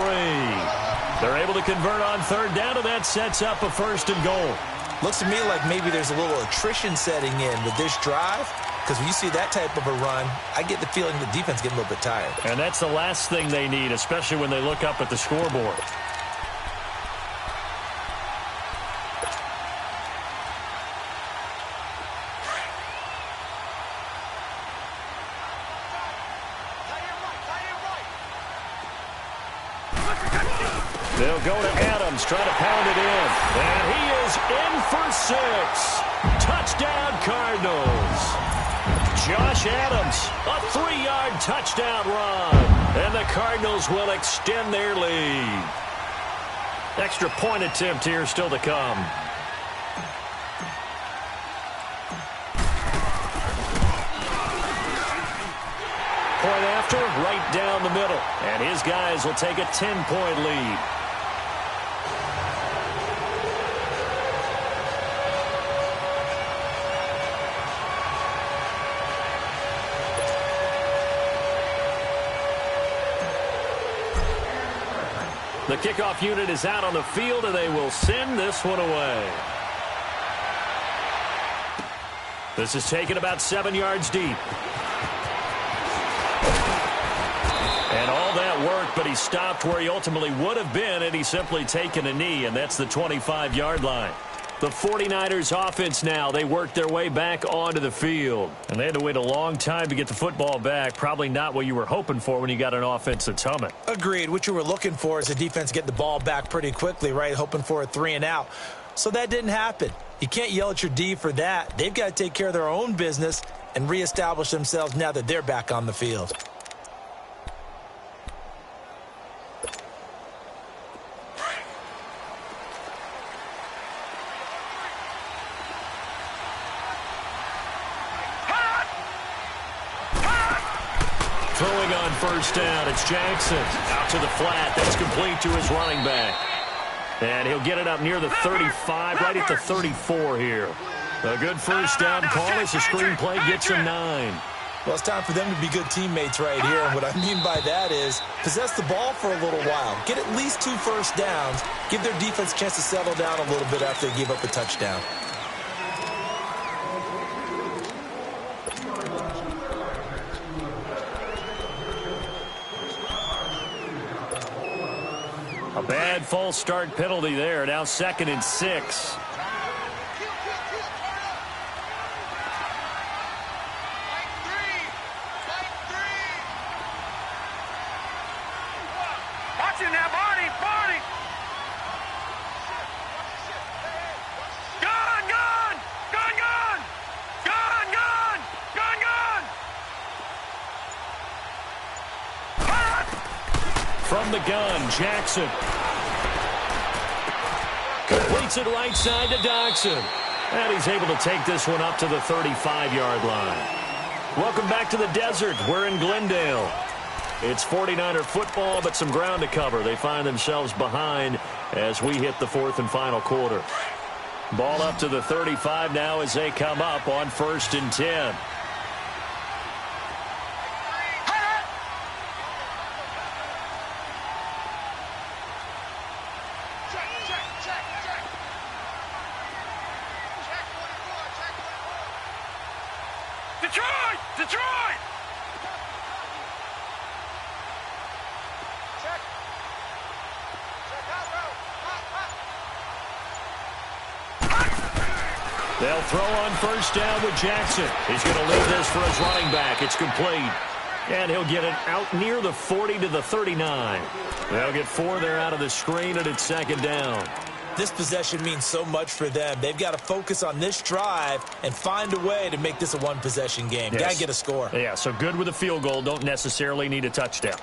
They're able to convert on third down, and that sets up a first and goal. Looks to me like maybe there's a little attrition setting in with this drive, because when you see that type of a run, I get the feeling the defense getting a little bit tired. And that's the last thing they need, especially when they look up at the scoreboard. They'll go to Adams, try to pound it in. And he is in for 6. Touchdown, Cardinals. Josh Adams, a 3-yard touchdown run. And the Cardinals will extend their lead. Extra point attempt here still to come. Point after, right down the middle. And his guys will take a 10-point lead. The kickoff unit is out on the field, and they will send this one away. This is taken about 7 yards deep. And all that work, but he stopped where he ultimately would have been had he simply taken a knee, and that's the 25-yard line. The 49ers offense now, they worked their way back onto the field. And they had to wait a long time to get the football back. Probably not what you were hoping for when you got an offense that's humming. Agreed. What you were looking for is the defense getting the ball back pretty quickly, right? Hoping for a 3 and out. So that didn't happen. You can't yell at your D for that. They've got to take care of their own business and reestablish themselves now that they're back on the field. Throwing on first down, it's Jackson. Out to the flat. That's complete to his running back. And he'll get it up near the 35, right at the 34 here. A good first down call as the screenplay gets him 9. Well, it's time for them to be good teammates right here. And what I mean by that is possess the ball for a little while. Get at least 2 first downs. Give their defense a chance to settle down a little bit after they give up a touchdown. A bad false start penalty there. Now 2nd and 6. From the gun, Jackson. Completes it right side to Dodson. And he's able to take this one up to the 35-yard line. Welcome back to the desert. We're in Glendale. It's 49er football, but some ground to cover. They find themselves behind as we hit the 4th and final quarter. Ball up to the 35 now as they come up on 1st and 10. They'll throw on first down with Jackson. He's going to leave this for his running back. It's complete. And he'll get it out near the 40 to the 39. They'll get 4 there out of the screen, and it's 2nd down. This possession means so much for them. They've got to focus on this drive and find a way to make this a one-possession game. Yes. Got to get a score. Yeah, so good with a field goal. Don't necessarily need a touchdown.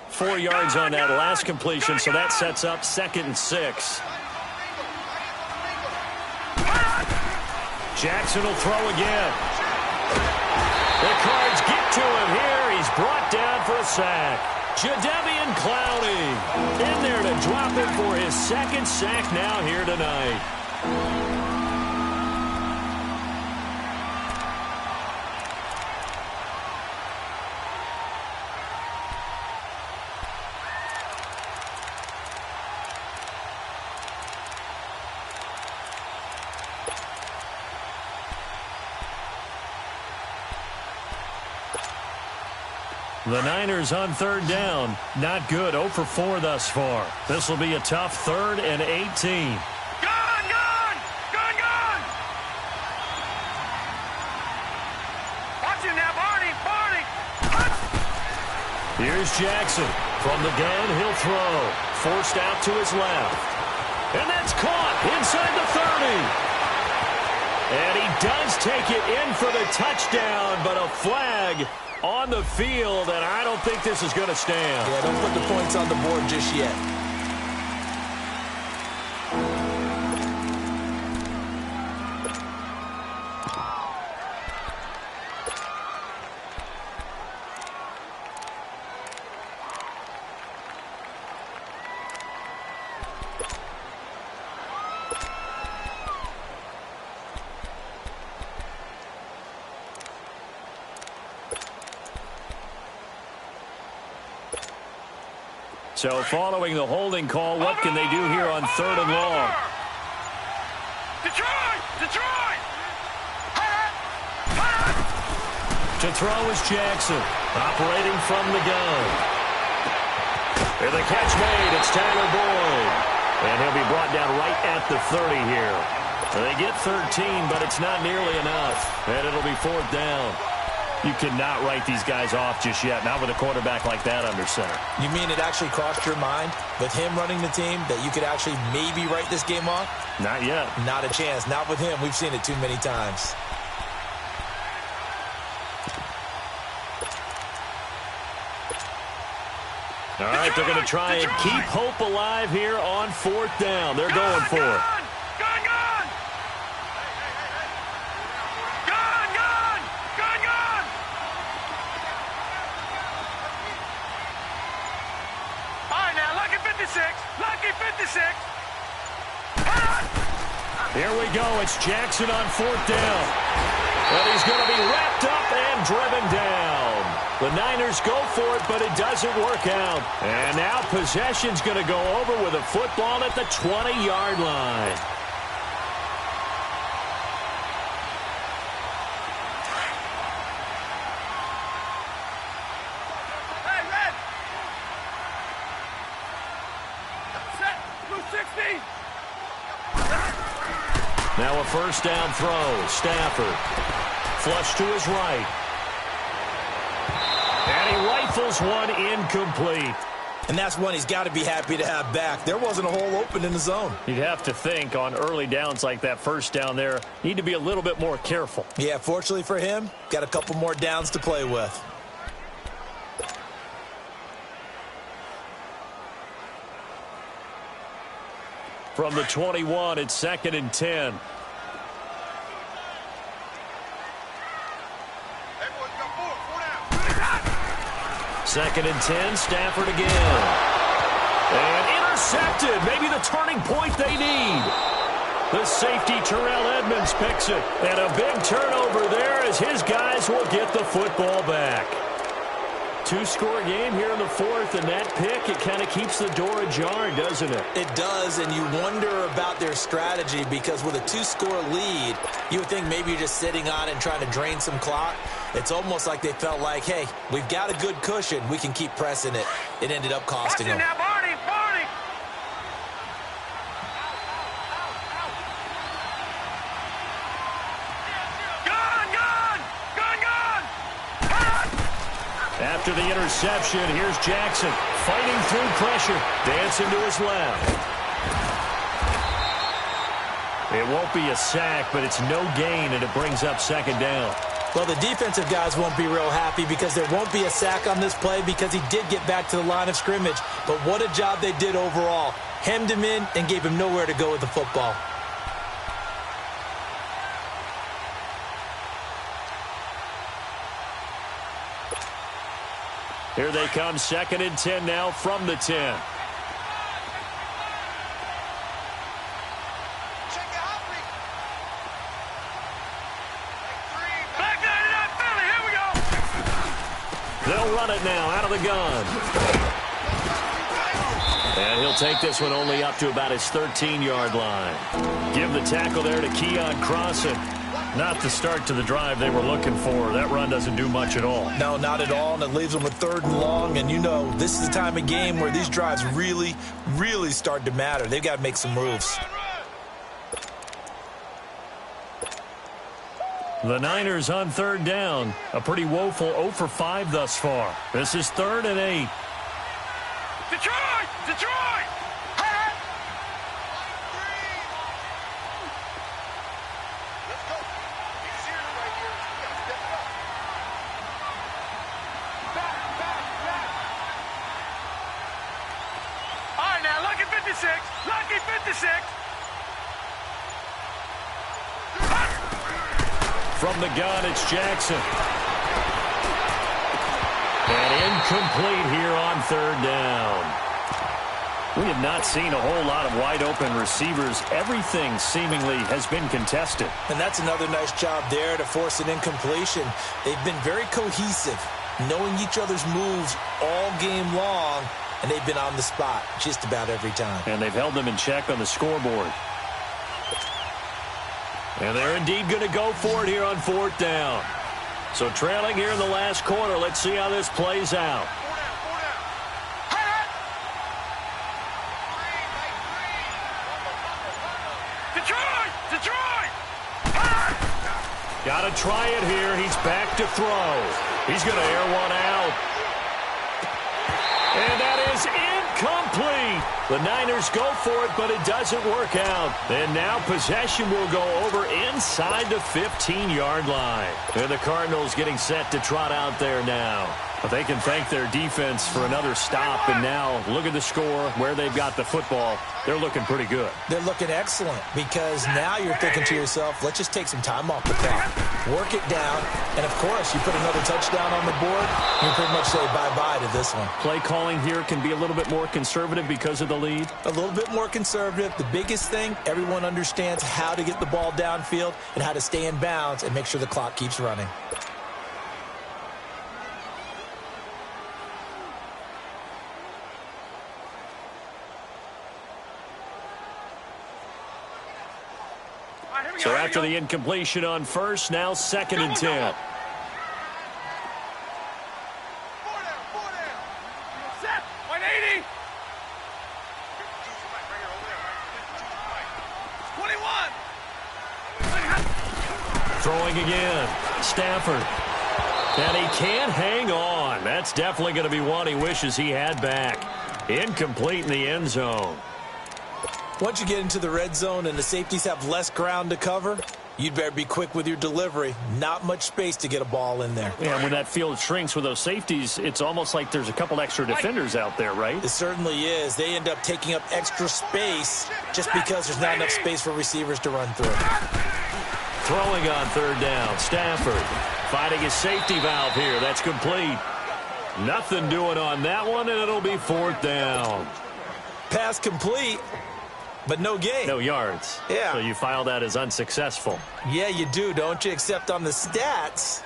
Four yards on that last completion, so that sets up 2nd and 6. Jackson will throw again. The Cards get to him here. He's brought down for a sack. Jadeveon Clowney in there to drop him for his second sack now here tonight. The Niners on third down. Not good. 0 for 4 thus far. This will be a tough 3rd and 18. Gun! Gun! Gun! Gun! Watch him now, Barney! Barney! Here's Jackson. From the gun, he'll throw. Forced out to his left. And that's caught inside the 30. And he does take it in for the touchdown, but a flag on the field, and I don't think this is going to stand. Yeah, don't put the points on the board just yet. So following the holding call, what can they do here on 3rd and long? Detroit! Detroit! To throw is Jackson, operating from the gun. And the catch made. It's Tyler Boyd. And he'll be brought down right at the 30 here. They get 13, but it's not nearly enough. And it'll be 4th down. You cannot write these guys off just yet, not with a quarterback like that under center. You mean it actually crossed your mind with him running the team that you could actually maybe write this game off? Not yet. Not a chance. Not with him. We've seen it too many times. All right, they're going to try and keep hope alive here on 4th down. They're going for it. Lucky 56. Here we go. It's Jackson on 4th down. But he's going to be wrapped up and driven down. The Niners go for it, but it doesn't work out. And now possession's going to go over with a football at the 20-yard line. Now a 1st down throw. Stafford. Flush to his right. And he rifles one incomplete. And that's one he's got to be happy to have back. There wasn't a hole open in the zone. You'd have to think on early downs like that 1st down there, need to be a little bit more careful. Yeah, fortunately for him, got a couple more downs to play with. From the 21, it's 2nd and 10. Second and 10, Stafford again. And intercepted, maybe the turning point they need. The safety, Terrell Edmonds, picks it. And a big turnover there as his guys will get the football back. 2-score game here in the 4th, and that pick, it kind of keeps the door ajar, doesn't it? It does, and you wonder about their strategy because with a 2-score lead, you would think maybe you're just sitting on it and trying to drain some clock. It's almost like they felt like, hey, we've got a good cushion. We can keep pressing it. It ended up costing them. Now, Barney, Barney. Gun, gun, gun, gun. After the interception, here's Jackson fighting through pressure, dancing to his left. It won't be a sack, but it's no gain, and it brings up 2nd down. Well, the defensive guys won't be real happy because there won't be a sack on this play because he did get back to the line of scrimmage. But what a job they did overall. Hemmed him in and gave him nowhere to go with the football. Here they come, 2nd and 10 now from the 10. They'll run it now out of the gun. And he'll take this one only up to about his 13-yard line. Give the tackle there to Keon Crossan. Not the start to the drive they were looking for. That run doesn't do much at all. No, not at all, and it leaves them with 3rd and long. And you know, this is the time of game where these drives really, really start to matter. They've got to make some moves. The Niners on 3rd down. A pretty woeful 0 for 5 thus far. This is 3rd and 8. Detroit! Detroit! Hey! Let's go. He's serious right here. We got to step it up. Back. All right, now, lucky 56. Lucky 56. From the gun, it's Jackson. And incomplete here on 3rd down. We have not seen a whole lot of wide-open receivers. Everything seemingly has been contested. And that's another nice job there to force an incompletion. They've been very cohesive, knowing each other's moves all game long, and they've been on the spot just about every time. And they've held them in check on the scoreboard. And they're indeed going to go for it here on 4th down. So trailing here in the last quarter. Let's see how this plays out. Detroit! Got to try it here. He's back to throw. He's going to air one out. And that is incomplete. The Niners go for it, but it doesn't work out. And now possession will go over inside the 15-yard line. And the Cardinals getting set to trot out there now. But they can thank their defense for another stop. And now look at the score, where they've got the football. They're looking pretty good. They're looking excellent because now you're thinking to yourself, let's just take some time off the clock, work it down, and, of course, you put another touchdown on the board, you pretty much say bye-bye to this one. Play calling here can be a little bit more conservative because of the lead. A little bit more conservative. The biggest thing, everyone understands how to get the ball downfield and how to stay in bounds and make sure the clock keeps running. So after the incompletion on 1st, now 2nd and 10. Set. 180. 21. Throwing again. Stafford. And he can't hang on. That's definitely going to be one he wishes he had back. Incomplete in the end zone. Once you get into the red zone and the safeties have less ground to cover, you'd better be quick with your delivery. Not much space to get a ball in there. Yeah, when that field shrinks with those safeties, it's almost like there's a couple extra defenders out there, right? It certainly is. They end up taking up extra space just because there's not enough space for receivers to run through. Throwing on 3rd down. Stafford finding his safety valve here. That's complete. Nothing doing on that one, and it'll be 4th down. Pass complete. But no gain. No yards. Yeah. So you file that as unsuccessful. Yeah, you do, don't you? Except on the stats,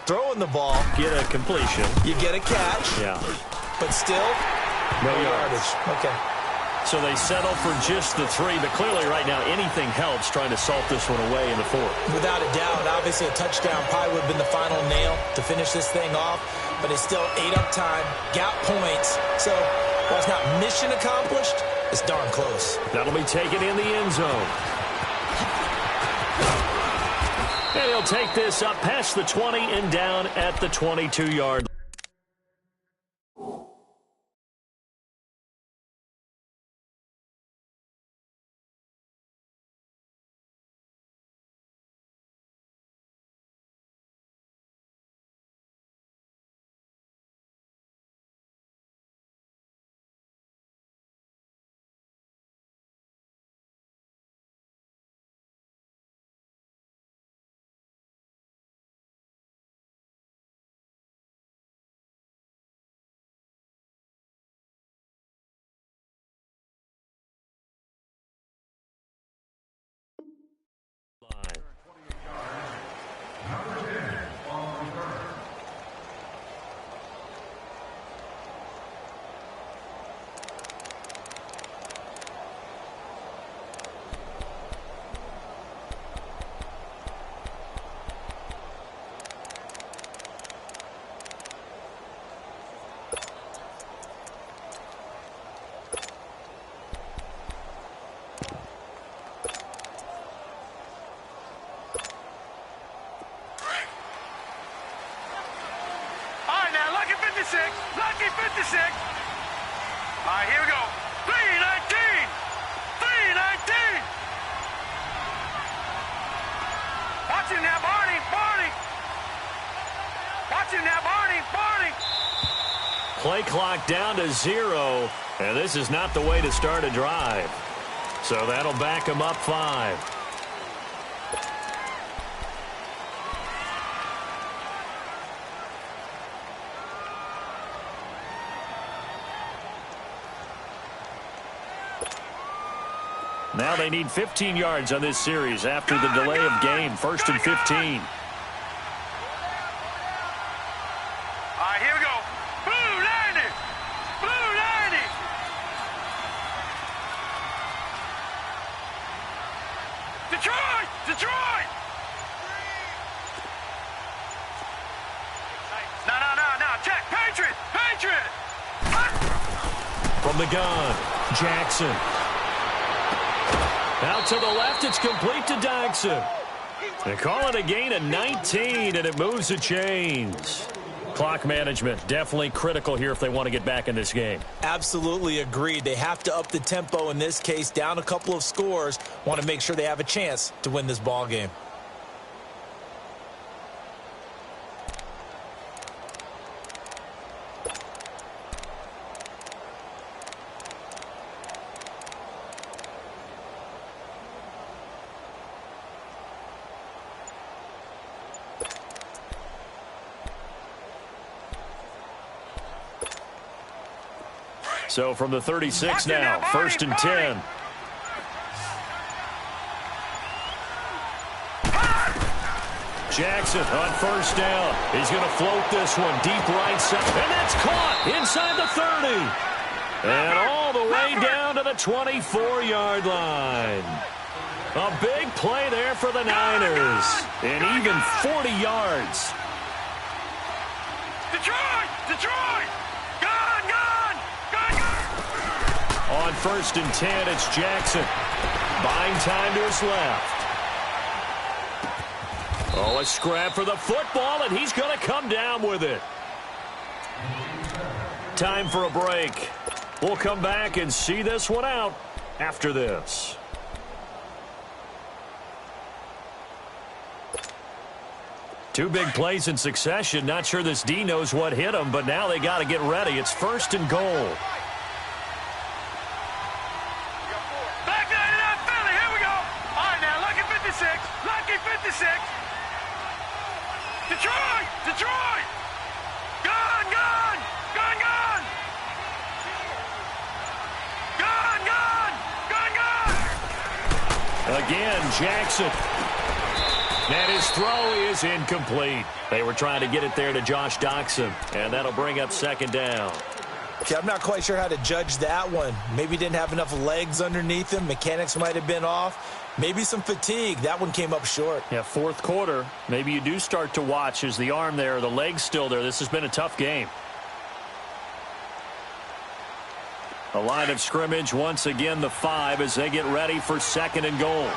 throwing the ball, Get a completion. you get a catch, Yeah. but still, No yardage. Okay. So they settle for just the 3, but clearly right now anything helps trying to salt this one away in the 4th. Without a doubt, obviously a touchdown probably would have been the final nail to finish this thing off, but it's still ate up time, got points. So while it's not mission accomplished, it's darn close. That'll be taken in the end zone. And he'll take this up past the 20 and down at the 22-yard line. 56. All right, here we go. 319. 319. Watch him now, Barney. Barney. Watch him now, Barney. Barney. Play clock down to 0, and this is not the way to start a drive. So that'll back him up 5. Now they need 15 yards on this series after the delay of game. 1st and 15. All right, here we go. Blue 90. Blue 90. Detroit. Detroit. No. Check. Patriot. Patriot. From the gun, Jackson. Out to the left, it's complete to Dodson. They call it a gain of 19, and it moves the chains. Clock management, definitely critical here if they want to get back in this game. Absolutely agreed. They have to up the tempo in this case, down a couple of scores. Want to make sure they have a chance to win this ball game. So from the 36 now, 1st and 10. Jackson on 1st down. He's going to float this one deep right side. And that's caught inside the 30. And all the way down to the 24-yard line. A big play there for the Niners. And even 40 yards. Detroit. Detroit. On 1st and 10, it's Jackson. Buying time to his left. Oh, a scrap for the football, and he's going to come down with it. Time for a break. We'll come back and see this one out after this. Two big plays in succession. Not sure this D knows what hit him, but now they got to get ready. It's 1st and goal. Lucky 56. Detroit! Detroit! Gun! Gun! Gun! Gun! Gun! Gun! Gun! Gun! Again, Jackson. And his throw is incomplete. They were trying to get it there to Josh Doxson, and that'll bring up 2nd down. Okay, I'm not quite sure how to judge that one. Maybe didn't have enough legs underneath him. Mechanics might have been off. Maybe some fatigue. That one came up short. Yeah, 4th quarter. Maybe you do start to watch. Is the arm there, the leg's still there? This has been a tough game. A line of scrimmage, once again, the 5 as they get ready for 2nd and goal.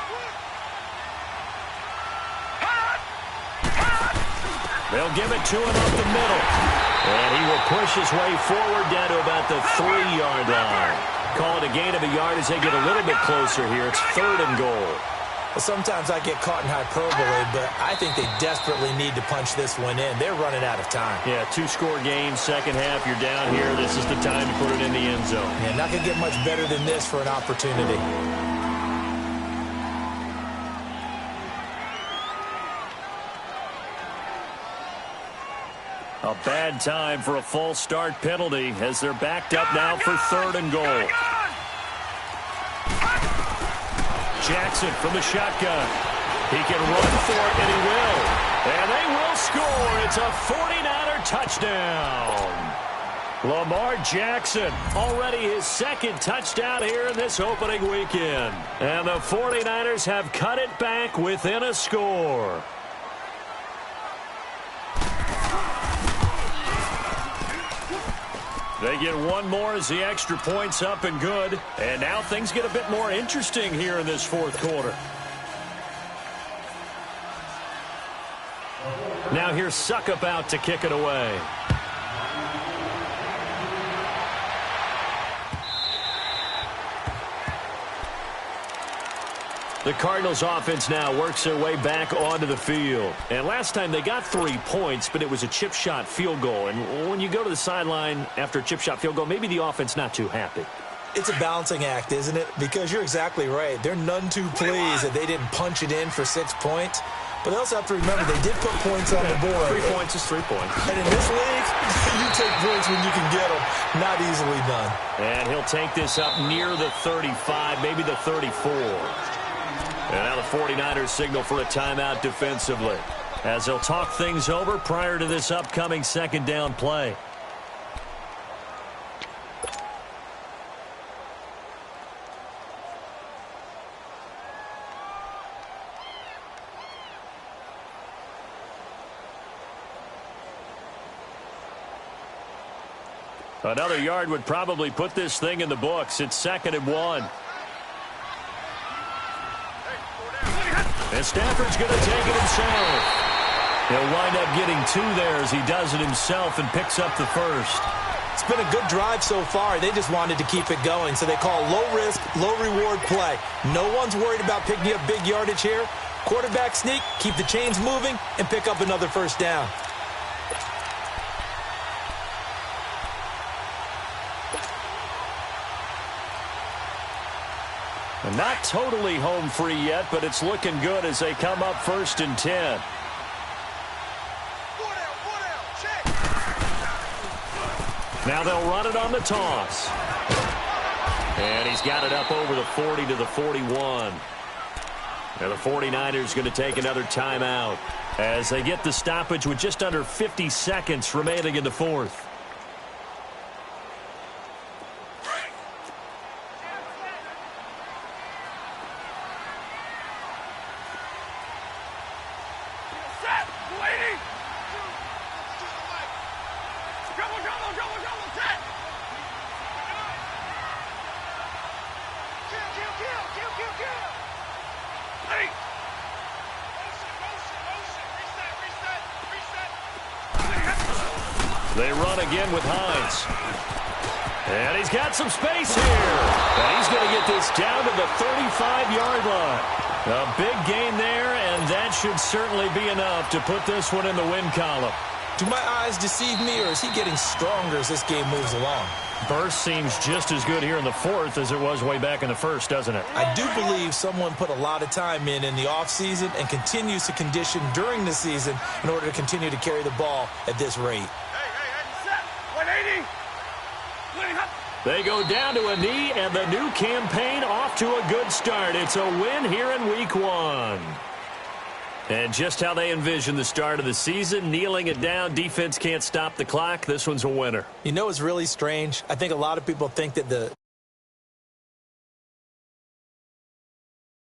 They'll give it to him up the middle. And he will push his way forward down to about the 3-yard line. Call it a gain of a yard as they get a little bit closer here. It's 3rd and goal. Well, sometimes I get caught in hyperbole, but I think they desperately need to punch this one in. They're running out of time. Yeah, 2-score game, 2nd half. You're down here. This is the time to put it in the end zone. Yeah, not going to get much better than this for an opportunity. A bad time for a false start penalty as they're backed up now for 3rd and goal. Jackson from the shotgun. He can run for it, and he will. And they will score. It's a 49er touchdown. Lamar Jackson, already his 2nd touchdown here in this opening weekend. And the 49ers have cut it back within a score. They get one more as the extra point's up and good. And now things get a bit more interesting here in this 4th quarter. Now here's Suckup out to kick it away. The Cardinals offense now works their way back onto the field. And last time they got 3 points, but it was a chip shot field goal. And when you go to the sideline after a chip shot field goal, maybe the offense not too happy. It's a balancing act, isn't it? Because you're exactly right. They're none too pleased that they didn't punch it in for 6 points. But they also have to remember they did put points on the board. 3 points is 3 points. And in this league, you take points when you can get them. Not easily done. And he'll take this up near the 35, maybe the 34. And now the 49ers signal for a timeout defensively, as they'll talk things over prior to this upcoming second down play. Another yard would probably put this thing in the books. It's 2nd and 1. And Stafford's going to take it himself. He'll wind up getting 2 there as he does it himself and picks up the first. It's been a good drive so far. They just wanted to keep it going, so they call low-risk, low-reward play. No one's worried about picking up big yardage here. Quarterback sneak, keep the chains moving, and pick up another first down. Not totally home free yet, but it's looking good as they come up 1st and 10. Now they'll run it on the toss. And he's got it up over the 40 to the 41. And the 49ers going to take another timeout as they get the stoppage with just under 50 seconds remaining in the 4th. They run again with Hines. And he's got some space here. And he's going to get this down to the 35-yard line. A big gain there, and that should certainly be enough to put this one in the win column. Do my eyes deceive me, or is he getting stronger as this game moves along? Burst seems just as good here in the 4th as it was way back in the 1st, doesn't it? I do believe someone put a lot of time in the offseason and continues to condition during the season in order to continue to carry the ball at this rate. They go down to a knee, and the new campaign off to a good start. It's a win here in Week 1. And just how they envision the start of the season, kneeling it down, defense can't stop the clock. This one's a winner. You know, it's really strange. I think a lot of people think that the